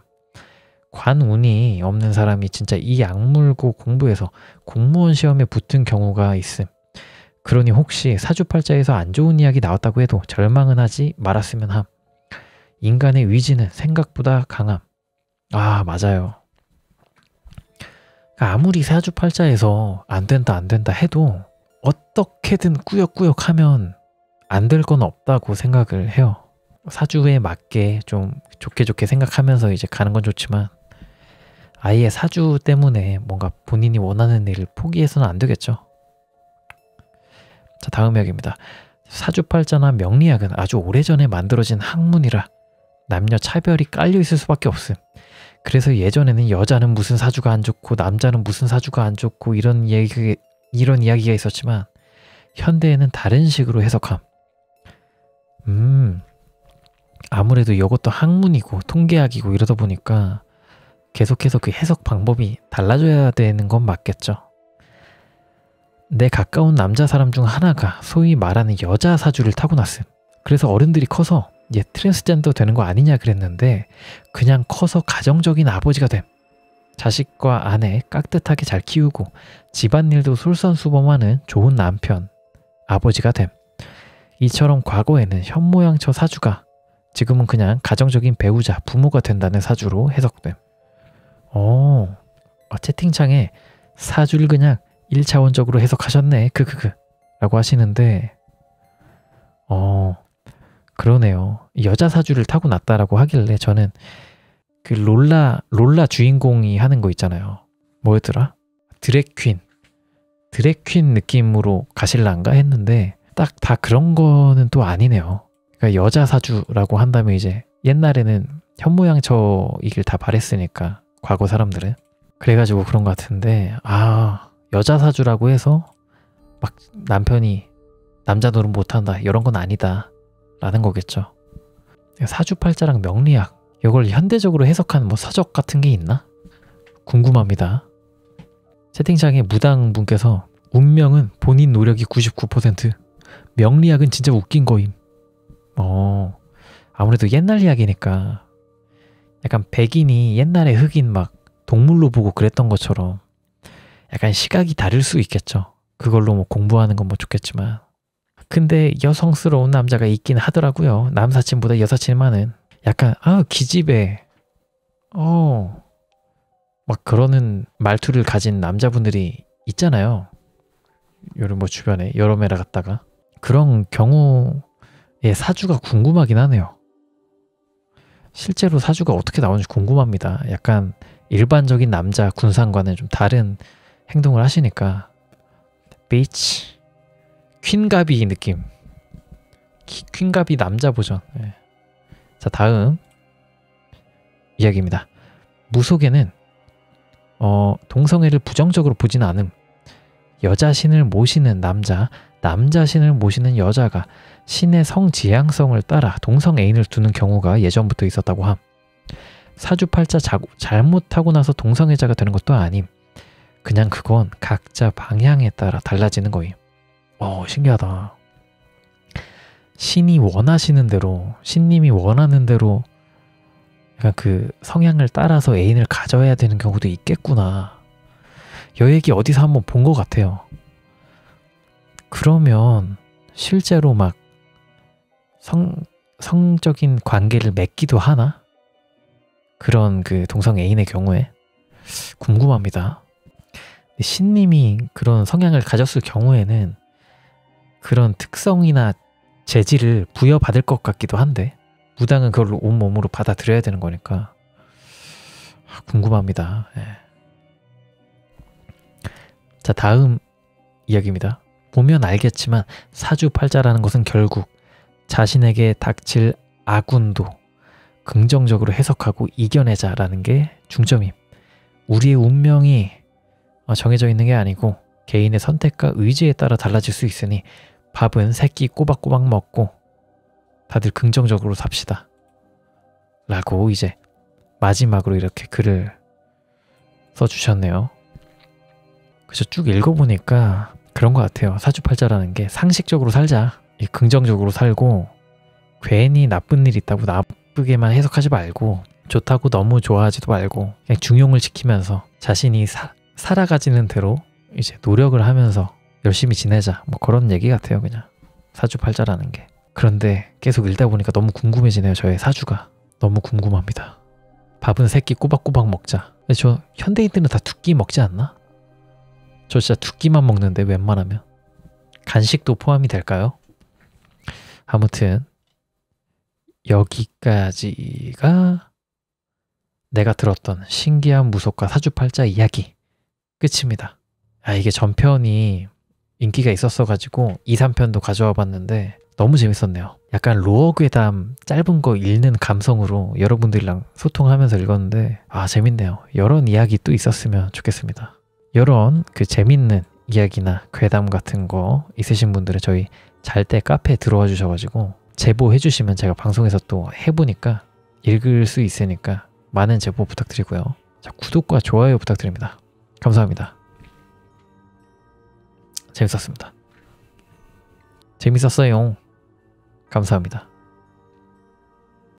관운이 없는 사람이 진짜 이 악물고 공부해서 공무원 시험에 붙은 경우가 있음. 그러니 혹시 사주팔자에서 안 좋은 이야기 나왔다고 해도 절망은 하지 말았으면 함. 인간의 위지는 생각보다 강함. 아, 맞아요. 아무리 사주팔자에서 안 된다 해도 어떻게든 꾸역꾸역 하면 안 될 건 없다고 생각을 해요. 사주에 맞게 좀 좋게 생각하면서 이제 가는 건 좋지만 아예 사주 때문에 뭔가 본인이 원하는 일을 포기해서는 안 되겠죠. 자, 다음 이야기입니다. 사주팔자나 명리학은 아주 오래전에 만들어진 학문이라 남녀 차별이 깔려 있을 수밖에 없음. 그래서 예전에는 여자는 무슨 사주가 안 좋고 남자는 무슨 사주가 안 좋고 이런 이야기가 있었지만 현대에는 다른 식으로 해석함. 아무래도 이것도 학문이고 통계학이고 이러다 보니까 계속해서 그 해석 방법이 달라져야 되는 건 맞겠죠. 내 가까운 남자 사람 중 하나가 소위 말하는 여자 사주를 타고났음. 그래서 어른들이 커서 얘 트랜스젠더 되는 거 아니냐 그랬는데 그냥 커서 가정적인 아버지가 됨. 자식과 아내 깍듯하게 잘 키우고 집안일도 솔선수범하는 좋은 남편, 아버지가 됨. 이처럼 과거에는 현모양처 사주가 지금은 그냥 가정적인 배우자, 부모가 된다는 사주로 해석됨. 채팅창에 사주를 그냥 1차원적으로 해석하셨네. 라고 하시는데 그러네요. 여자 사주를 타고났다라고 하길래 저는 그 롤라 주인공이 하는 거 있잖아요. 뭐였더라? 드래퀸 느낌으로 가실란가 했는데 딱 다 그런 거는 또 아니네요. 그러니까 여자 사주라고 한다면 이제 옛날에는 현모양처이길 다 바랬으니까 과거 사람들은 그래가지고 그런 것 같은데 여자 사주라고 해서 막 남편이 남자 노릇 못한다 이런 건 아니다 라는 거겠죠. 사주팔자랑 명리학 이걸 현대적으로 해석하는 뭐 서적 같은 게 있나? 궁금합니다. 채팅창에 무당분께서 운명은 본인 노력이 99%, 명리학은 진짜 웃긴 거임. 아무래도 옛날 이야기니까 약간 백인이 옛날에 흑인 막 동물로 보고 그랬던 것처럼 약간 시각이 다를 수 있겠죠. 그걸로 뭐 공부하는 건 뭐 좋겠지만 근데 여성스러운 남자가 있긴 하더라고요. 남사친보다 여사친이 많은 약간 기집애 막 그러는 말투를 가진 남자분들이 있잖아요. 요런 뭐 주변에 여러 매라 갔다가 그런 경우의 사주가 궁금하긴 하네요. 실제로 사주가 어떻게 나오는지 궁금합니다. 약간 일반적인 남자 군상과는 좀 다른 행동을 하시니까 비치 퀸가비 느낌. 퀸가비 남자 버전. 네. 자, 다음 이야기입니다. 무속에는 동성애를 부정적으로 보진 않음. 여자 신을 모시는 남자 신을 모시는 여자가 신의 성지향성을 따라 동성애인을 두는 경우가 예전부터 있었다고 함. 사주팔자 잘못하고 나서 동성애자가 되는 것도 아님. 그냥 그건 각자 방향에 따라 달라지는 거임. 신기하다. 신이 원하시는 대로, 신님이 원하는 대로 약간 그 성향을 따라서 애인을 가져야 되는 경우도 있겠구나. 여 얘기 어디서 한번 본 것 같아요. 그러면 실제로 막 성적인 관계를 맺기도 하나? 그런 그 동성 애인의 경우에 궁금합니다. 신님이 그런 성향을 가졌을 경우에는 그런 특성이나 재질을 부여받을 것 같기도 한데 무당은 그걸 온몸으로 받아들여야 되는 거니까 궁금합니다. 네. 자, 다음 이야기입니다. 보면 알겠지만 사주팔자라는 것은 결국 자신에게 닥칠 아군도 긍정적으로 해석하고 이겨내자라는 게 중점임. 우리의 운명이 정해져 있는 게 아니고 개인의 선택과 의지에 따라 달라질 수 있으니 밥은 새끼 꼬박꼬박 먹고 다들 긍정적으로 삽시다. 라고 이제 마지막으로 이렇게 글을 써주셨네요. 그래서 쭉 읽어보니까 그런 것 같아요. 사주팔자라는 게 상식적으로 살자. 긍정적으로 살고 괜히 나쁜 일 있다고 나쁘게만 해석하지 말고 좋다고 너무 좋아하지도 말고 그냥 중용을 지키면서 자신이 살아가지는 대로 이제 노력을 하면서 열심히 지내자. 뭐 그런 얘기 같아요. 그냥 사주팔자라는 게. 그런데 계속 읽다 보니까 너무 궁금해지네요. 저의 사주가. 너무 궁금합니다. 밥은 새끼 꼬박꼬박 먹자. 근데 저 현대인들은 다 두 끼 먹지 않나? 저 진짜 두 끼만 먹는데 웬만하면. 간식도 포함이 될까요? 아무튼 여기까지가 내가 들었던 신기한 무속가 사주팔자 이야기 끝입니다. 이게 전편이 인기가 있었어가지고 2, 3편도 가져와 봤는데 너무 재밌었네요. 약간 로어 괴담 짧은 거 읽는 감성으로 여러분들이랑 소통하면서 읽었는데 재밌네요. 이런 이야기 또 있었으면 좋겠습니다. 이런 그 재밌는 이야기나 괴담 같은 거 있으신 분들은 저희 잘 때 카페에 들어와 주셔가지고 제보해 주시면 제가 방송에서 또 해보니까 읽을 수 있으니까 많은 제보 부탁드리고요. 자, 구독과 좋아요 부탁드립니다. 감사합니다. 재밌었습니다. 재밌었어요. 감사합니다.